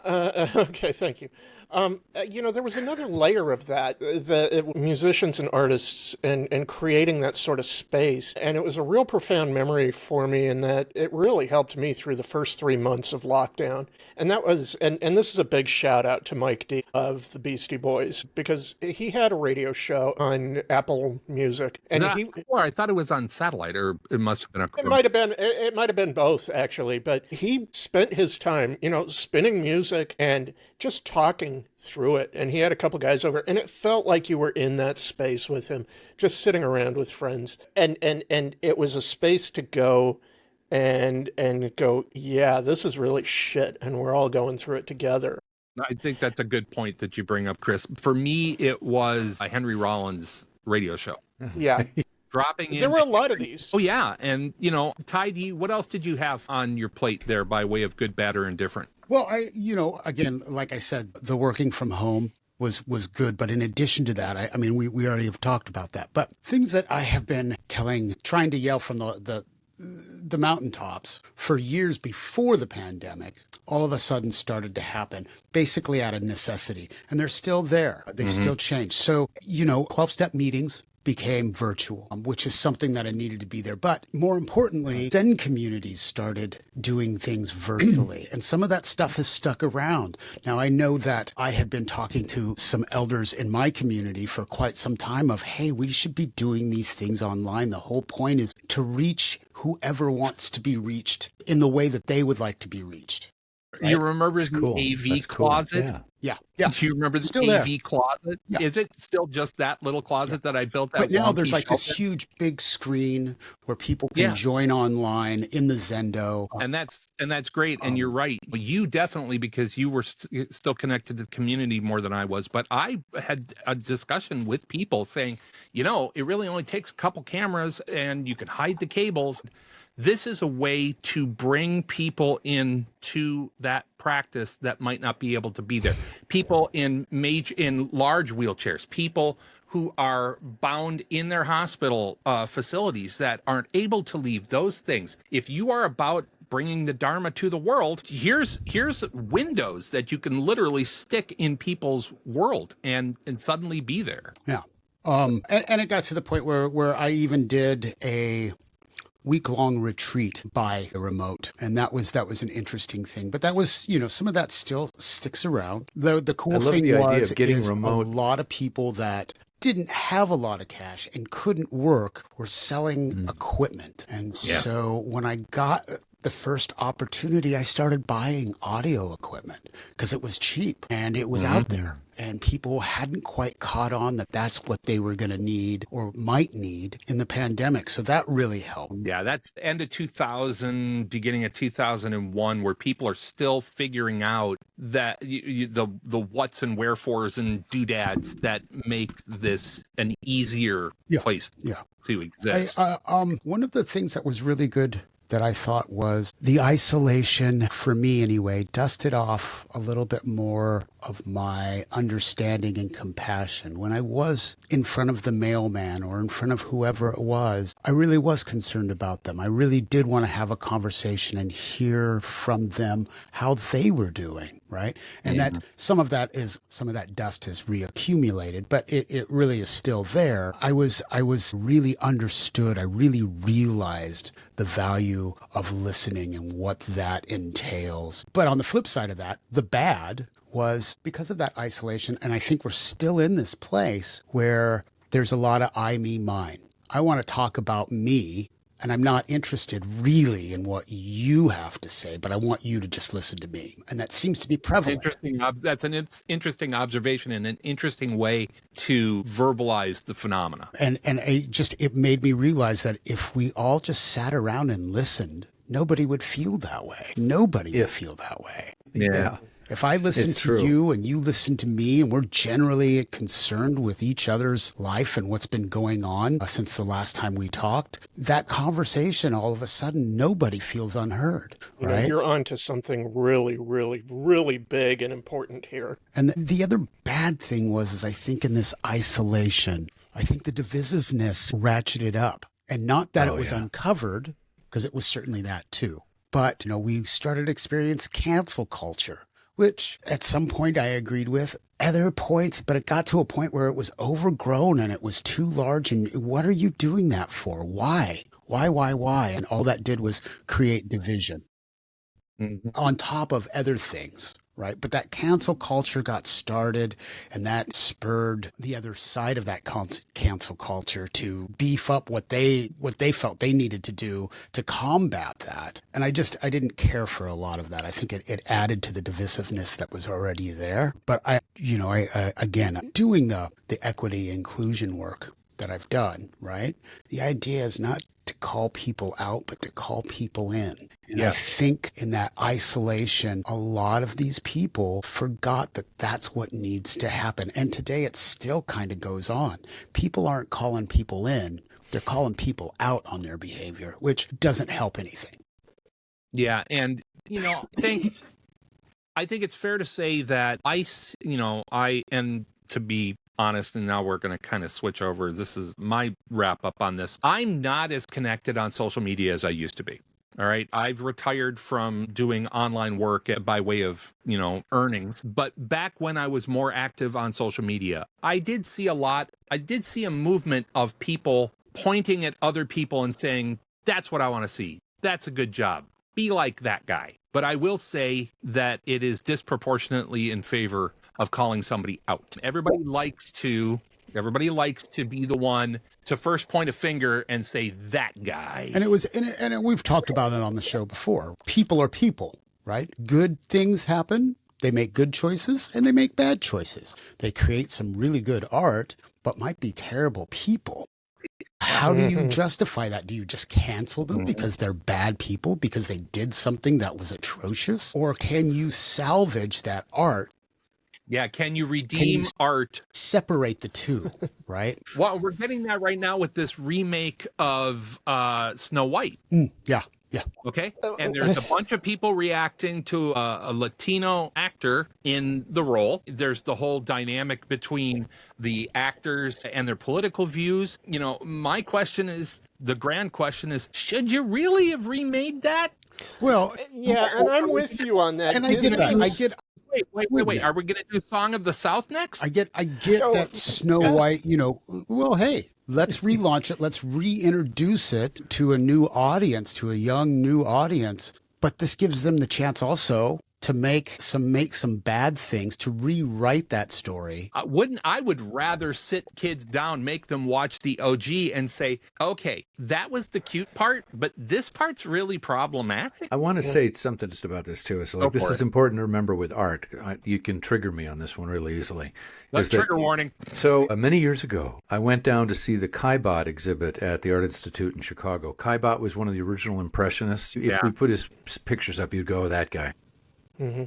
S6: Okay, thank you. There was another layer of that, the musicians and artists and creating that sort of space. And it was a real profound memory for me in that it really helped me through the first 3 months of lockdown. And that was, and this is a big shout out to Mike D of the Beastie Boys, because he had a radio show on Apple Music. And
S2: I thought it was on satellite, or it must have been
S6: it might have been both, actually. But he spent his time, spinning music and just talking through it. And he had a couple guys over, and it felt like you were in that space with him, just sitting around with friends. And it was a space to go and go, yeah, this is really shit, and we're all going through it together.
S2: I think that's a good point that you bring up, Chris. For me, it was a Henry Rollins radio show.
S6: Yeah.
S2: Dropping in.
S6: There were a lot of these.
S2: Oh, yeah. And, Ty D, what else did you have on your plate there by way of good, bad, or indifferent?
S5: Well, again, like I said, the working from home was good. But in addition to that, I mean, we already have talked about that. But things that I have been trying to yell from the mountaintops for years before the pandemic, all of a sudden started to happen, basically out of necessity. And they're still there. They've still changed. So, 12-step meetings became virtual, which is something that I needed to be there. But more importantly, Zen communities started doing things virtually. And some of that stuff has stuck around. Now, I know that I had been talking to some elders in my community for quite some time of, hey, we should be doing these things online. The whole point is to reach whoever wants to be reached in the way that they would like to be reached.
S2: Right? You remember the
S4: cool.
S2: AV closet?
S4: Cool.
S5: Yeah.
S2: Do you remember the
S5: still
S2: AV
S5: there.
S2: closet?
S5: Yeah.
S2: Is it still just that little closet that I built? That
S5: but now there's like
S2: shelter?
S5: this huge big screen where people can join online in the Zendo.
S2: And that's great. And you're right. You definitely, because you were still connected to the community more than I was. But I had a discussion with people saying, it really only takes a couple cameras and you can hide the cables. This is a way to bring people into that practice that might not be able to be there. People in large wheelchairs, people who are bound in their hospital facilities that aren't able to leave, those things. If you are about bringing the Dharma to the world, here's windows that you can literally stick in people's world and suddenly be there.
S5: Yeah. And it got to the point where I even did a week-long retreat by remote, and that was an interesting thing. But that was, some of that still sticks around. The cool thing was a lot of people that didn't have a lot of cash and couldn't work were selling equipment. And so when I got the first opportunity, I started buying audio equipment because it was cheap and it was out there. And people hadn't quite caught on that that's what they were going to need or might need in the pandemic. So that really helped.
S2: Yeah, that's the end of 2000, beginning of 2001, where people are still figuring out that the what's and wherefores and doodads that make this an easier place to exist.
S5: One of the things that was really good that I thought was the isolation, for me anyway, dusted off a little bit more of my understanding and compassion. When I was in front of the mailman or in front of whoever it was, I really was concerned about them. I really did want to have a conversation and hear from them how they were doing, right? And that some of that dust has reaccumulated, but it really is still there. I was really understood. I really realized the value of listening and what that entails. But on the flip side of that, the bad was because of that isolation. And I think we're still in this place where there's a lot of I, me, mine. I want to talk about me, and I'm not interested really in what you have to say, but I want you to just listen to me. And that seems to be prevalent.
S2: That's an interesting observation and an interesting way to verbalize the phenomena.
S5: And it made me realize that if we all just sat around and listened, nobody would feel that way. Nobody would feel that way.
S4: Yeah.
S5: If I listen to you and you listen to me and we're generally concerned with each other's life and what's been going on since the last time we talked, that conversation, all of a sudden, nobody feels unheard, right?
S6: You're onto something really, really, really big and important here.
S5: And the other bad thing was I think in this isolation, I think the divisiveness ratcheted up. And not that it was uncovered, because it was certainly that too. But, we started to experience cancel culture, which at some point I agreed with, other points, but it got to a point where it was overgrown and it was too large. And what are you doing that for? Why? Why? And all that did was create division on top of other things, right? But that cancel culture got started, and that spurred the other side of that cancel culture to beef up what they felt they needed to do to combat that. And I didn't care for a lot of that. I think it added to the divisiveness that was already there. But I again, doing the equity inclusion work that I've done, right? The idea is not to call people out, but to call people in. And I think in that isolation, a lot of these people forgot that that's what needs to happen. And today it still kind of goes on. People aren't calling people in. They're calling people out on their behavior, which doesn't help anything.
S2: Yeah. And, I think it's fair to say that and to be honest, and now we're going to kind of switch over. This is my wrap up on this. I'm not as connected on social media as I used to be. All right. I've retired from doing online work by way of, earnings. But back when I was more active on social media, I did see a movement of people pointing at other people and saying, that's what I want to see. That's a good job. Be like that guy. But I will say that it is disproportionately in favor of calling somebody out. Everybody likes to be the one to first point a finger and say that guy.
S5: And we've talked about it on the show before. People are people, right? Good things happen. They make good choices and they make bad choices. They create some really good art, but might be terrible people. How do you justify that? Do you just cancel them because they're bad people, because they did something that was atrocious? Or can you salvage that art?
S2: Yeah, can you redeem art?
S5: Separate the two, right?
S2: Well, we're getting that right now with this remake of Snow White.
S5: Yeah.
S2: Okay. And there's a bunch of people reacting to a Latino actor in the role. There's the whole dynamic between the actors and their political views. My question is, the grand question is, should you really have remade that?
S5: Well,
S6: yeah, and I'm with you on that.
S5: And I get that.
S2: Wait. Are we going to do Song of the South next?
S5: I get that Snow White, well, hey, let's relaunch it. Let's reintroduce it to a new audience, to a young new audience. But this gives them the chance also to make some bad things, to rewrite that story.
S2: I would rather sit kids down, make them watch the OG and say, okay, that was the cute part, but this part's really problematic.
S4: I want to say something just about this too. So this is important to remember with art. You can trigger me on this one really easily.
S2: That's trigger warning.
S4: So many years ago, I went down to see the Kyho exhibit at the Art Institute in Chicago. Kyho was one of the original Impressionists. If we put his pictures up, you'd go, that guy.
S6: Mm-hmm.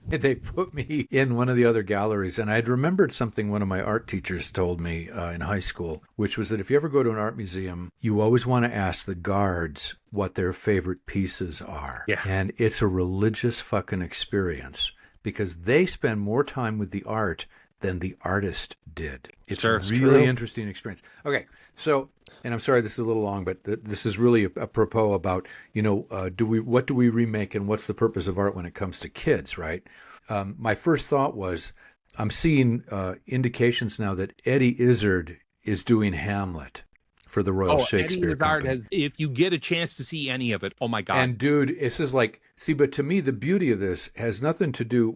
S4: They put me in one of the other galleries, and I'd remembered something one of my art teachers told me in high school, which was that if you ever go to an art museum, you always want to ask the guards what their favorite pieces are.
S2: Yeah.
S4: And it's a religious fucking experience because they spend more time with the art than the artist did. It's a really interesting experience. Okay, so, and I'm sorry this is a little long, but this is really apropos about, what do we remake and what's the purpose of art when it comes to kids, right? My first thought was, I'm seeing indications now that Eddie Izzard is doing Hamlet for the Royal Shakespeare Company.
S2: If you get a chance to see any of it, oh my God.
S4: And dude, it's just like, but to me, the beauty of this has nothing to do,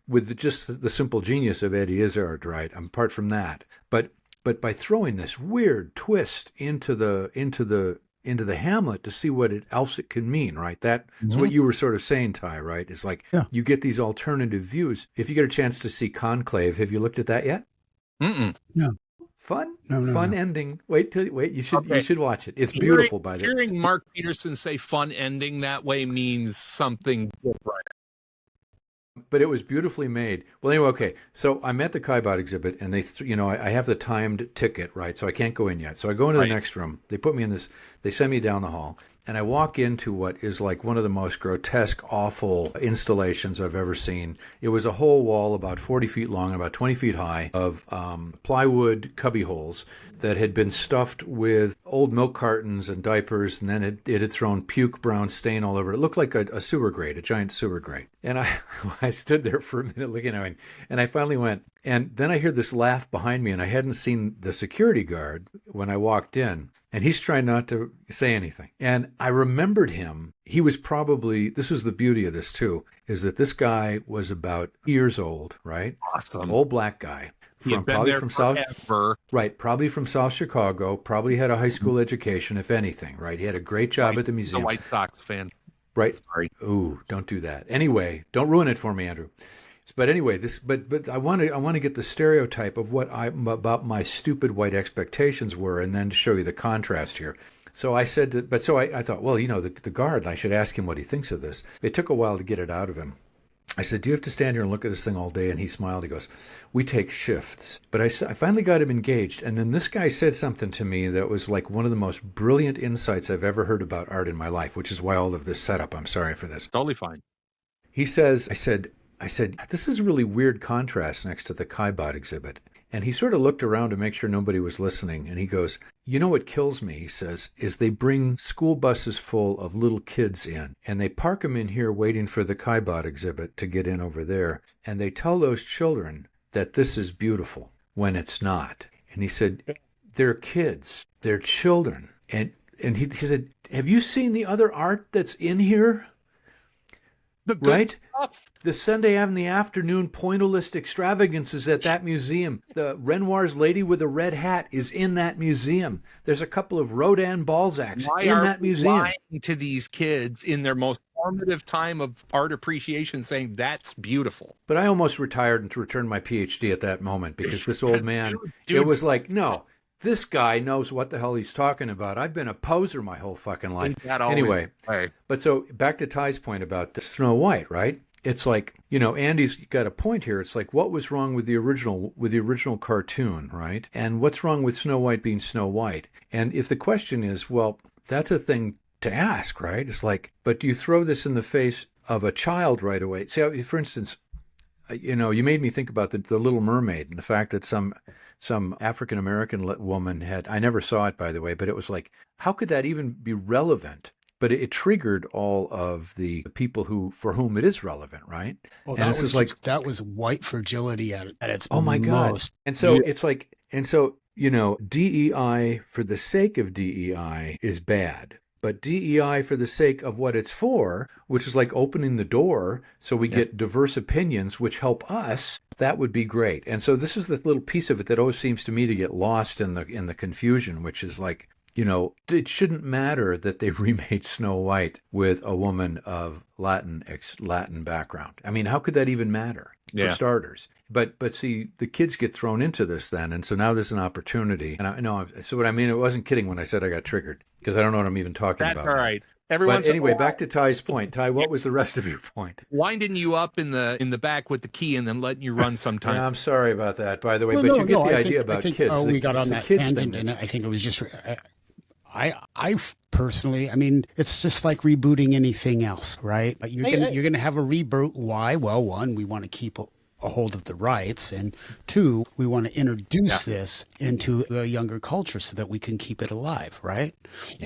S4: with just the simple genius of Eddie Izzard, right? Apart from that, but by throwing this weird twist into the Hamlet to see what else it can mean, right? That's what you were sort of saying, Ty, right? It's like you get these alternative views. If you get a chance to see Conclave, have you looked at that yet?
S5: No.
S4: Fun?
S5: No.
S4: Fun ending. Wait, you should watch it. It's beautiful by the way.
S2: Hearing Mark Peterson say fun ending that way means something different.
S4: But it was beautifully made. Well, anyway, okay. So I'm at the Kyho exhibit, and I have the timed ticket, right? So I can't go in yet. So I go into the next room. They put me in this. They send me down the hall, and I walk into what is like one of the most grotesque, awful installations I've ever seen. It was a whole wall about 40 feet long and about 20 feet high of plywood cubby holes that had been stuffed with old milk cartons and diapers, and then it had thrown puke brown stain all over it. It looked like a sewer grate, a giant sewer grate. And I stood there for a minute looking at it, and I finally went. And then I hear this laugh behind me, and I hadn't seen the security guard when I walked in, and he's trying not to say anything. And I remembered him. He was probably, this was the beauty of this too, is that this guy was about years old, right?
S2: Awesome.
S4: Old black guy. Probably from South Chicago, probably had a high school education, if anything, right? He had a great job at the museum.
S2: A White Sox fan.
S4: Right.
S2: Sorry.
S4: Ooh, don't do that. Anyway, don't ruin it for me, Andrew. But anyway, but I want to get the stereotype of what about my stupid white expectations were, and then to show you the contrast here. So I said, I thought, well, the guard, I should ask him what he thinks of this. It took a while to get it out of him. I said, do you have to stand here and look at this thing all day? And he smiled. He goes, we take shifts. But I finally got him engaged. And then this guy said something to me that was like one of the most brilliant insights I've ever heard about art in my life, which is why all of this setup. I'm sorry for this.
S2: Totally fine.
S4: He says, I said, this is a really weird contrast next to the Kaibot exhibit. And he sort of looked around to make sure nobody was listening. And he goes, you know what kills me, he says, is they bring school buses full of little kids in. And they park them in here waiting for the Kaibot exhibit to get in over there. And they tell those children that this is beautiful when it's not. And he said, they're kids. They're children. And he said, have you seen the other art that's in here?
S2: The good stuff.
S4: The Sunday in the afternoon pointillist extravagances at that museum. The Renoir's Lady with a Red Hat is in that museum. There's a couple of Rodin Balzacs in that museum.
S2: Lying to these kids in their most formative time of art appreciation, saying that's beautiful?
S4: But I almost retired and returned my PhD at that moment because this old man, it was like, no. This guy knows what the hell he's talking about. I've been a poser my whole fucking life. Anyway, but so back to Ty's point about Snow White, right? It's like, Andy's got a point here. It's like, what was wrong with the original cartoon, right? And what's wrong with Snow White being Snow White? And if the question is, well, that's a thing to ask, right? It's like, but do you throw this in the face of a child right away? See, for instance, you made me think about the Little Mermaid and the fact that some African-American woman had, I never saw it, by the way, but it was like, how could that even be relevant? But it triggered all of the people for whom it is relevant, right?
S5: Oh,
S4: and
S5: that was white fragility at its
S4: oh my God.
S5: most.
S4: And so it's like, DEI for the sake of DEI is bad. But DEI for the sake of what it's for, which is like opening the door so we get diverse opinions which help us, that would be great. And so this is the little piece of it that always seems to me to get lost in the confusion, which is like, it shouldn't matter that they remade Snow White with a woman of Latin background. I mean, how could that even matter for starters? But see, the kids get thrown into this then, and so now there's an opportunity. And I know, so what I mean, I wasn't kidding when I said I got triggered, because I don't know what I'm even talking about.
S2: That's all right.
S4: But anyway, back to Ty's point. Ty, what was the rest of your point?
S2: Winding you up in the back with the key and then letting you run sometime.
S4: I'm sorry about that, by the way, but you get the idea about kids.
S5: We got on that tangent, and I think it was just... I personally, I mean, it's just like rebooting anything else, right? But you're gonna have a reboot. Why? Well, one, we want to keep a hold of the rights, and two, we want to introduce this into a younger culture so that we can keep it alive, right?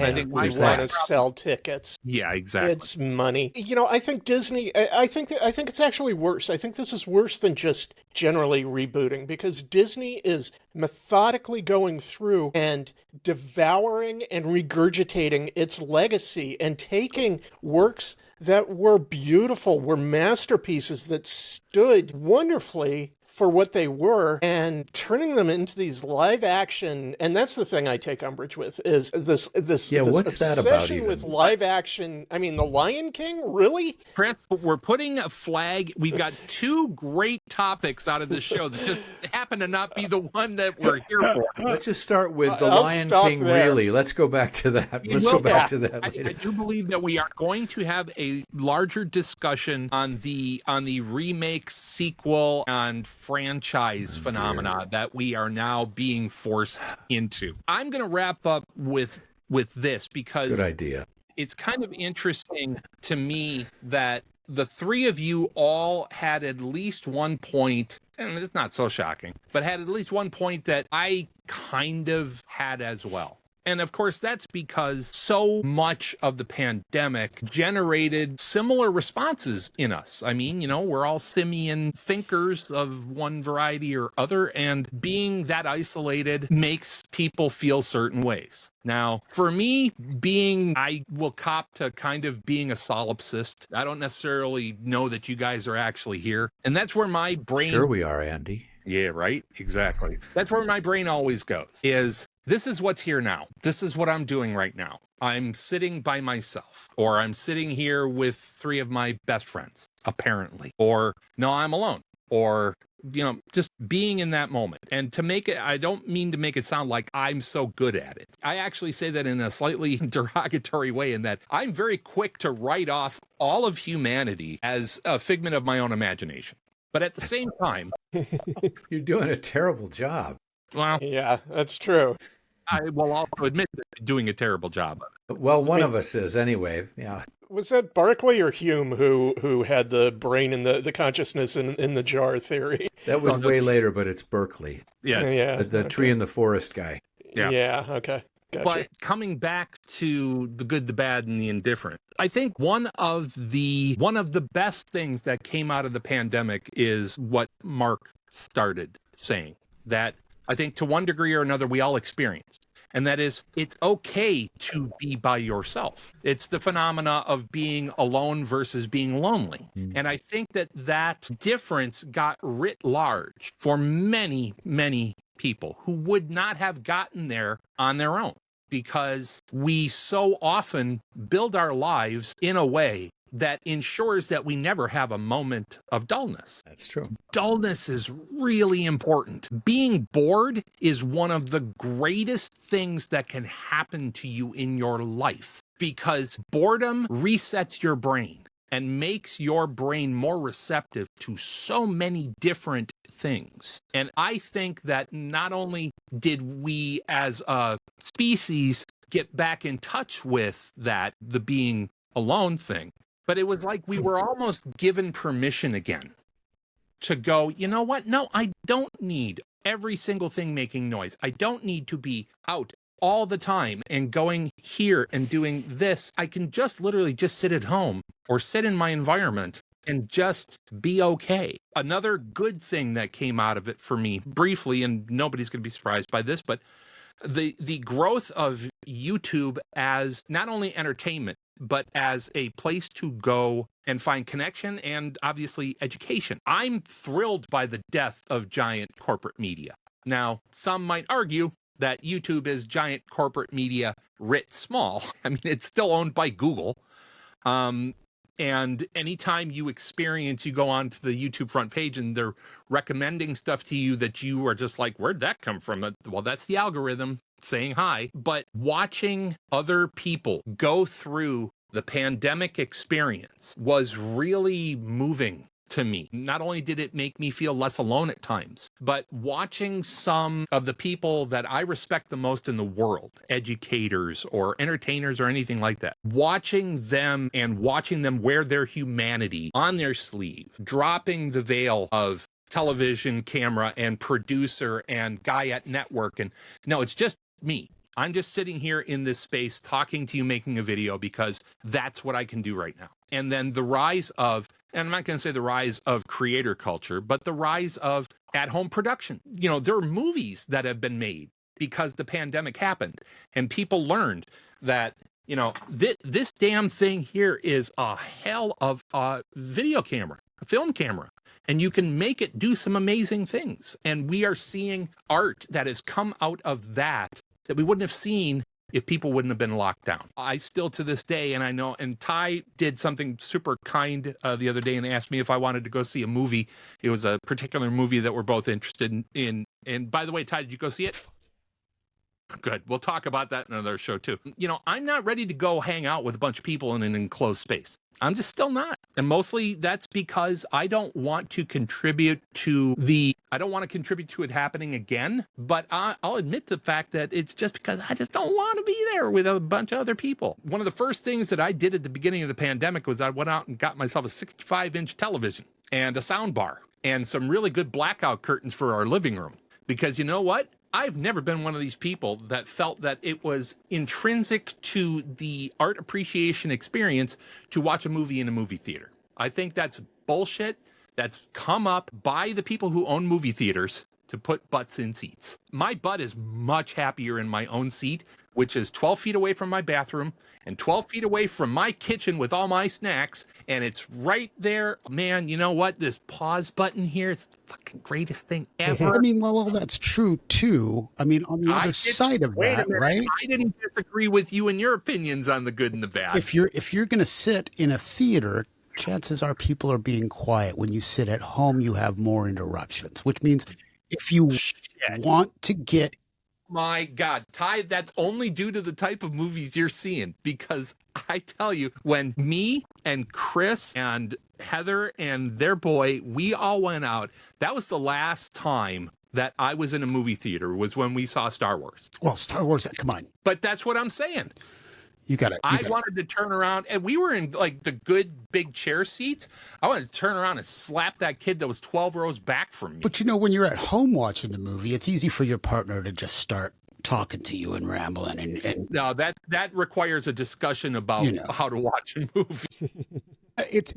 S6: I think we want to sell tickets.
S2: Yeah, exactly.
S6: It's money. I think Disney. I think it's actually worse. I think this is worse than just generally rebooting, because Disney is methodically going through and devouring and regurgitating its legacy and taking works that were beautiful, were masterpieces that stood wonderfully for what they were, and turning them into these live action. And that's the thing I take umbrage with, is this
S4: what's that about
S6: obsession
S4: even?
S6: with live action. I mean, The Lion King, really?
S2: Chris, we're putting a flag. We've got two great topics out of this show that just happen to not be the one that we're here for.
S4: Let's just start with The
S6: I'll
S4: Lion
S6: stop
S4: King,
S6: there.
S4: really. Let's go back to that. Let's go back to that later.
S2: I do believe that we are going to have a larger discussion on the remake, sequel, and franchise phenomena that we are now being forced into. I'm going to wrap up with this, because
S4: good idea.
S2: It's kind of interesting to me that the three of you all had at least one point, and it's not so shocking, but had at least one point that I kind of had as well. And of course, that's because so much of the pandemic generated similar responses in us. I mean, we're all simian thinkers of one variety or other, and being that isolated makes people feel certain ways. Now, for me, I will cop to kind of being a solipsist. I don't necessarily know that you guys are actually here. And that's where my brain...
S4: Sure we are, Andy.
S2: Yeah, right? Exactly. That's where my brain always goes, is this is what's here now. This is what I'm doing right now. I'm sitting by myself, or I'm sitting here with three of my best friends, apparently. Or, no, I'm alone. Or just being in that moment. And to make it, I don't mean to make it sound like I'm so good at it. I actually say that in a slightly derogatory way, in that I'm very quick to write off all of humanity as a figment of my own imagination. But at the same time,
S4: you're doing a terrible job.
S2: Well,
S6: yeah, that's true.
S2: I will also admit that I'm doing a terrible job of it.
S4: Well, one of us is anyway. Yeah.
S6: Was that Berkeley or Hume who had the brain and the consciousness in the jar theory?
S4: That was way later, but it's Berkeley.
S2: Yeah,
S4: the tree in the forest guy.
S6: Yeah. Okay. Gotcha.
S2: But coming back to the good, the bad, and the indifferent, I think one of the best things that came out of the pandemic is what Mark started saying, that I think to one degree or another we all experienced. And that is, it's okay to be by yourself. It's the phenomena of being alone versus being lonely. And I think that difference got writ large for many, many people who would not have gotten there on their own, because we so often build our lives in a way that ensures that we never have a moment of dullness.
S4: That's true.
S2: Dullness is really important. Being bored is one of the greatest things that can happen to you in your life, because boredom resets your brain and makes your brain more receptive to so many different things. And I think that not only did we as a species get back in touch with that, the being alone thing, but it was like we were almost given permission again to go, you know what? No, I don't need every single thing making noise. I don't need to be out all the time and going here and doing this. I can just literally just sit at home or sit in my environment and just be okay. Another good thing that came out of it for me briefly, and nobody's going to be surprised by this, but the growth of YouTube as not only entertainment, but as a place to go and find connection and obviously education. I'm thrilled by the death of giant corporate media. Now, some might argue that YouTube is giant corporate media writ small. I mean, it's still owned by Google. And anytime you go on to the YouTube front page and they're recommending stuff to you that you are just like, where'd that come from? Well, that's the algorithm saying hi. But watching other people go through the pandemic experience was really moving to me. Not only did it make me feel less alone at times, but watching some of the people that I respect the most in the world, educators or entertainers or anything like that, watching them wear their humanity on their sleeve, dropping the veil of television camera and producer and guy at network. And no, it's just me. I'm just sitting here in this space talking to you, making a video, because that's what I can do right now. And then the rise of, and I'm not going to say the rise of creator culture, but the rise of at-home production. You know, there are movies that have been made because the pandemic happened and people learned that, you know, this damn thing here is a hell of a video camera, a film camera, and you can make it do some amazing things. And we are seeing art that has come out of that we wouldn't have seen if people wouldn't have been locked down. I still to this day, and I know, and Ty did something super kind the other day and asked me if I wanted to go see a movie. It was a particular movie that we're both interested in. And by the way, Ty, did you go see it? Good. We'll talk about that in another show too. You know, I'm not ready to go hang out with a bunch of people in an enclosed space. I'm just still not. And mostly that's because I don't want to contribute to it happening again. But I'll admit the fact that it's just because I just don't want to be there with a bunch of other people. One of the first things that I did at the beginning of the pandemic was I went out and got myself a 65-inch television and a sound bar and some really good blackout curtains for our living room. Because you know what? I've never been one of these people that felt that it was intrinsic to the art appreciation experience to watch a movie in a movie theater. I think that's bullshit. That's come up by the people who own movie theaters to put butts in seats. My butt is much happier in my own seat, which is 12 feet away from my bathroom and 12 feet away from my kitchen with all my snacks. And it's right there. Man, you know what? This pause button here, it's the fucking greatest thing ever.
S5: I mean, well, that's true too. I mean, on the other side of that, right?
S2: I didn't disagree with you and your opinions on the good and the bad.
S5: If you're going to sit in a theater chances are people are being quiet. When you sit at home, you have more interruptions, which means if you want to get...
S2: My God, Ty, that's only due to the type of movies you're seeing. Because I tell you, when me and Chris and Heather and their boy, we all went out, that was the last time that I was in a movie theater, was when we saw Star Wars.
S5: Well, Star Wars, come on.
S2: But that's what I'm saying.
S5: I
S2: wanted to turn around, and we were in like the good big chair seats. I wanted to turn around and slap that kid that was 12 rows back from me.
S5: But when you're at home watching the movie, it's easy for your partner to just start talking to you and rambling. And
S2: no, that requires a discussion about how to watch a movie.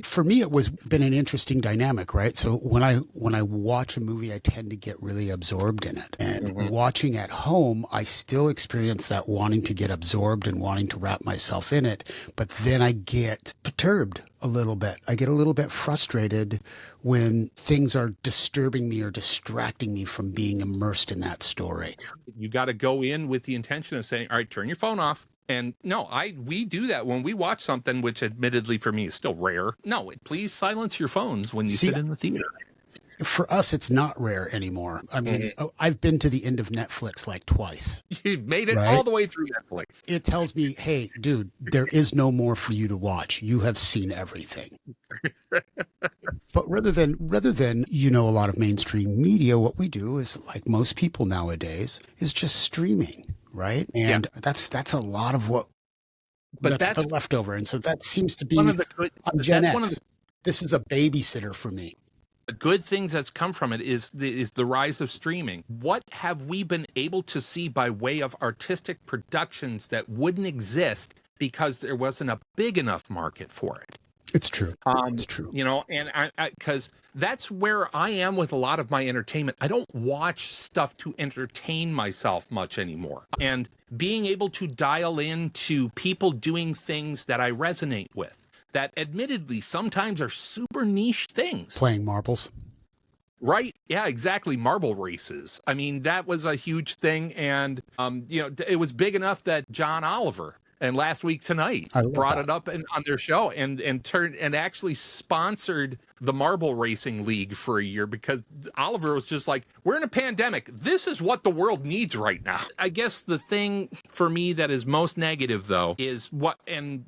S5: For me, it was been an interesting dynamic, right? So when I watch a movie, I tend to get really absorbed in it. And watching at home, I still experience that wanting to get absorbed and wanting to wrap myself in it. But then I get perturbed a little bit. I get a little bit frustrated when things are disturbing me or distracting me from being immersed in that story.
S2: You got to go in with the intention of saying, all right, turn your phone off. And no, we do that when we watch something, which admittedly for me is still rare. No, please silence your phones when you sit in the theater.
S5: For us, it's not rare anymore. I mean, I've been to the end of Netflix like twice.
S2: You've made it all the way through Netflix.
S5: It tells me, hey, dude, there is no more for you to watch. You have seen everything. But rather than a lot of mainstream media, what we do is, like most people nowadays, is just streaming. Right. And that's a lot of what, but that's the leftover. And so that seems to be
S2: one of the good,
S5: I'm Gen X. This is a babysitter for me.
S2: The good things that's come from it is the rise of streaming. What have we been able to see by way of artistic productions that wouldn't exist because there wasn't a big enough market for it?
S5: It's true. It's true.
S2: And because that's where I am with a lot of my entertainment. I don't watch stuff to entertain myself much anymore. And being able to dial into people doing things that I resonate with, that admittedly sometimes are super niche things.
S5: Playing marbles.
S2: Right. Yeah, exactly. Marble races. I mean, that was a huge thing. And, it was big enough that John Oliver and Last Week Tonight brought it up on their show and actually sponsored the Marble Racing League for a year, because Oliver was just like, we're in a pandemic. This is what the world needs right now. I guess the thing for me that is most negative, though, is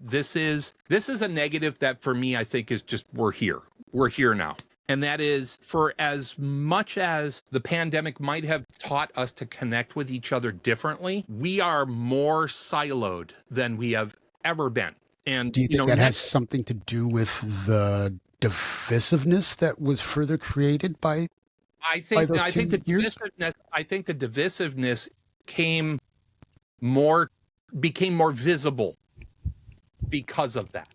S2: this is a negative that for me, I think is just, we're here. We're here now. And that is, for as much as the pandemic might have taught us to connect with each other differently, we are more siloed than we have ever been. And
S5: do you think that has something to do with the divisiveness that was further created by the
S2: divisiveness became more visible because of that.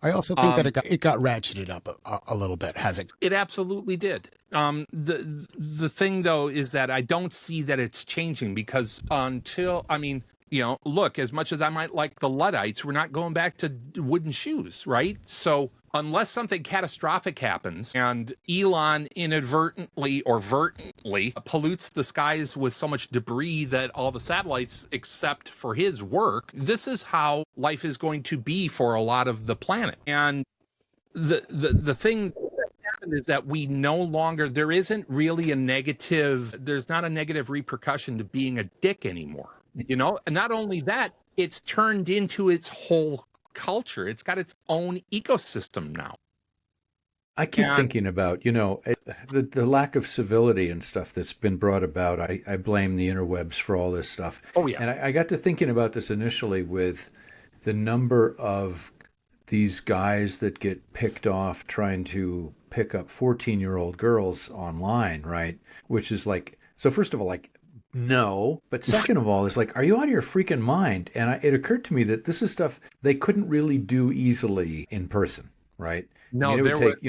S5: I also think that it got ratcheted up a little bit, has it?
S2: It absolutely did. The thing, though, is that I don't see that it's changing, because look, as much as I might like the Luddites, we're not going back to wooden shoes, right? So unless something catastrophic happens and Elon inadvertently or vertently pollutes the skies with so much debris that all the satellites accept for his work, this is how life is going to be for a lot of the planet. And the thing that happened is that we no longer, there's not a negative repercussion to being a dick anymore. And not only that, it's turned into its whole culture. It's got its own ecosystem now.
S4: I keep thinking about, the lack of civility and stuff that's been brought about. I blame the interwebs for all this stuff.
S2: Oh, yeah.
S4: And I got to thinking about this initially with the number of these guys that get picked off trying to pick up 14-year-old girls online, right? Which is like, so first of all, like, no, but second of all, it's like, are you out of your freaking mind? And it occurred to me that this is stuff they couldn't really do easily in person, right?
S2: No,
S4: it would take,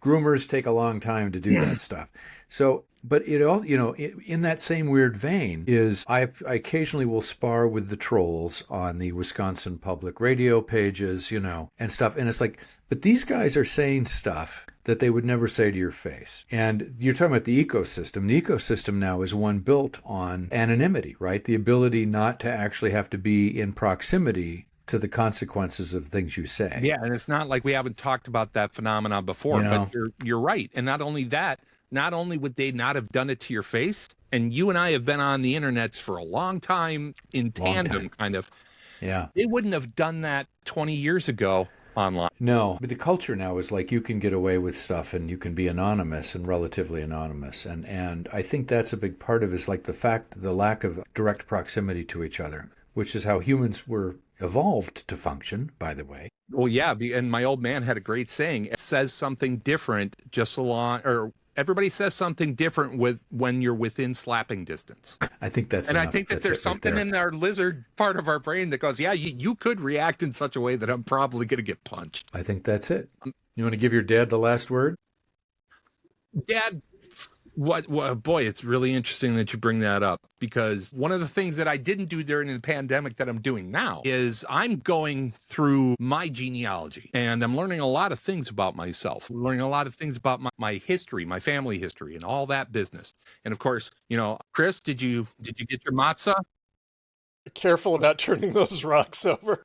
S4: groomers take a long time to do that stuff. So, but it all, in that same weird vein is I occasionally will spar with the trolls on the Wisconsin Public Radio pages, and stuff. And it's like, but these guys are saying stuff that they would never say to your face. And you're talking about the ecosystem. The ecosystem now is one built on anonymity, right? The ability not to actually have to be in proximity to the consequences of things you say.
S2: Yeah, and it's not like we haven't talked about that phenomenon before, but you're right. And not only that, not only would they not have done it to your face, and you and I have been on the internets for a long time in tandem, kind of.
S4: Yeah.
S2: They wouldn't have done that 20 years ago online.
S4: No, but the culture now is like you can get away with stuff and you can be anonymous and relatively anonymous. And I think that's a big part of it, is like the lack of direct proximity to each other, which is how humans were evolved to function, by the way.
S2: Well, yeah, and my old man had a great saying. It says something different just along, or everybody says something different when you're within slapping distance.
S4: I think that's
S2: and
S4: enough.
S2: I think that there's something in our lizard part of our brain that goes, yeah, you could react in such a way that I'm probably going to get punched.
S4: I think that's it. You want to give your dad the last word?
S2: Dad, what boy, it's really interesting that you bring that up, because one of the things that I didn't do during the pandemic that I'm doing now is I'm going through my genealogy, and I'm learning a lot of things about myself, learning a lot of things about my history, my family history, and all that business. And of course, Chris, did you get your matzah?
S6: Careful about turning those rocks over.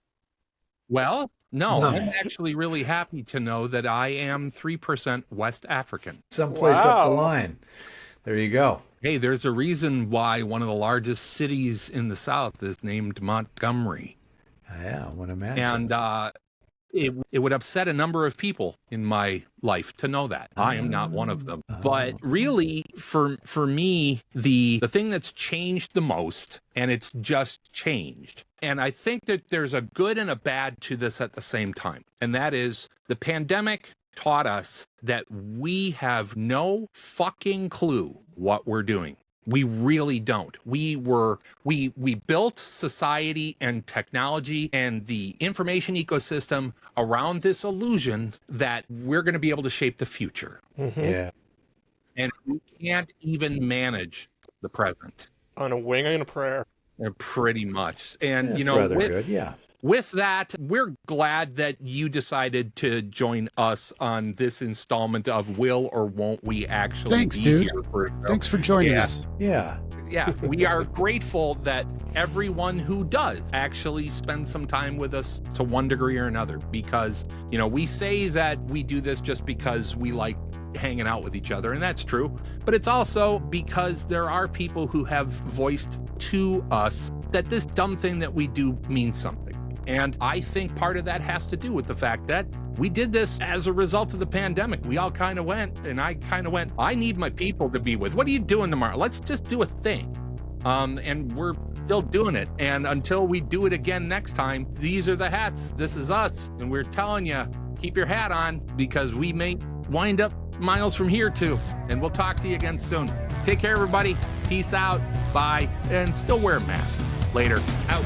S2: Well, no, I'm actually really happy to know that I am 3% West African.
S4: Someplace up the line. There you go.
S2: Hey, there's a reason why one of the largest cities in the South is named Montgomery.
S4: Yeah, I would imagine.
S2: And it would upset a number of people in my life to know that. I am not one of them. But really, for me, the thing that's changed the most, and it's just changed, and I think that there's a good and a bad to this at the same time, and that is the pandemic taught us that we have no fucking clue what we're doing. We really don't. We built society and technology and the information ecosystem around this illusion that we're going to be able to shape the future.
S6: Mm-hmm.
S4: Yeah.
S2: And we can't even manage the present.
S6: On a wing and a prayer.
S2: Pretty much. And,
S4: That's rather good. Yeah.
S2: With that, we're glad that you decided to join us on this installment of Will or Won't We Actually
S5: Thanks,
S2: Be
S5: dude.
S2: Here for
S5: Thanks for joining us.
S4: Yeah.
S2: Yeah, we are grateful that everyone who does actually spend some time with us to one degree or another, because, we say that we do this just because we like hanging out with each other, and that's true, but it's also because there are people who have voiced to us that this dumb thing that we do means something. And I think part of that has to do with the fact that we did this as a result of the pandemic. We all kind of went, and I kind of went, I need my people to be with. What are you doing tomorrow? Let's just do a thing. And we're still doing it. And until we do it again next time, these are the hats. This is us. And we're telling you, keep your hat on, because we may wind up miles from here too. And we'll talk to you again soon. Take care, everybody. Peace out. Bye. And still wear a mask. Later. Out.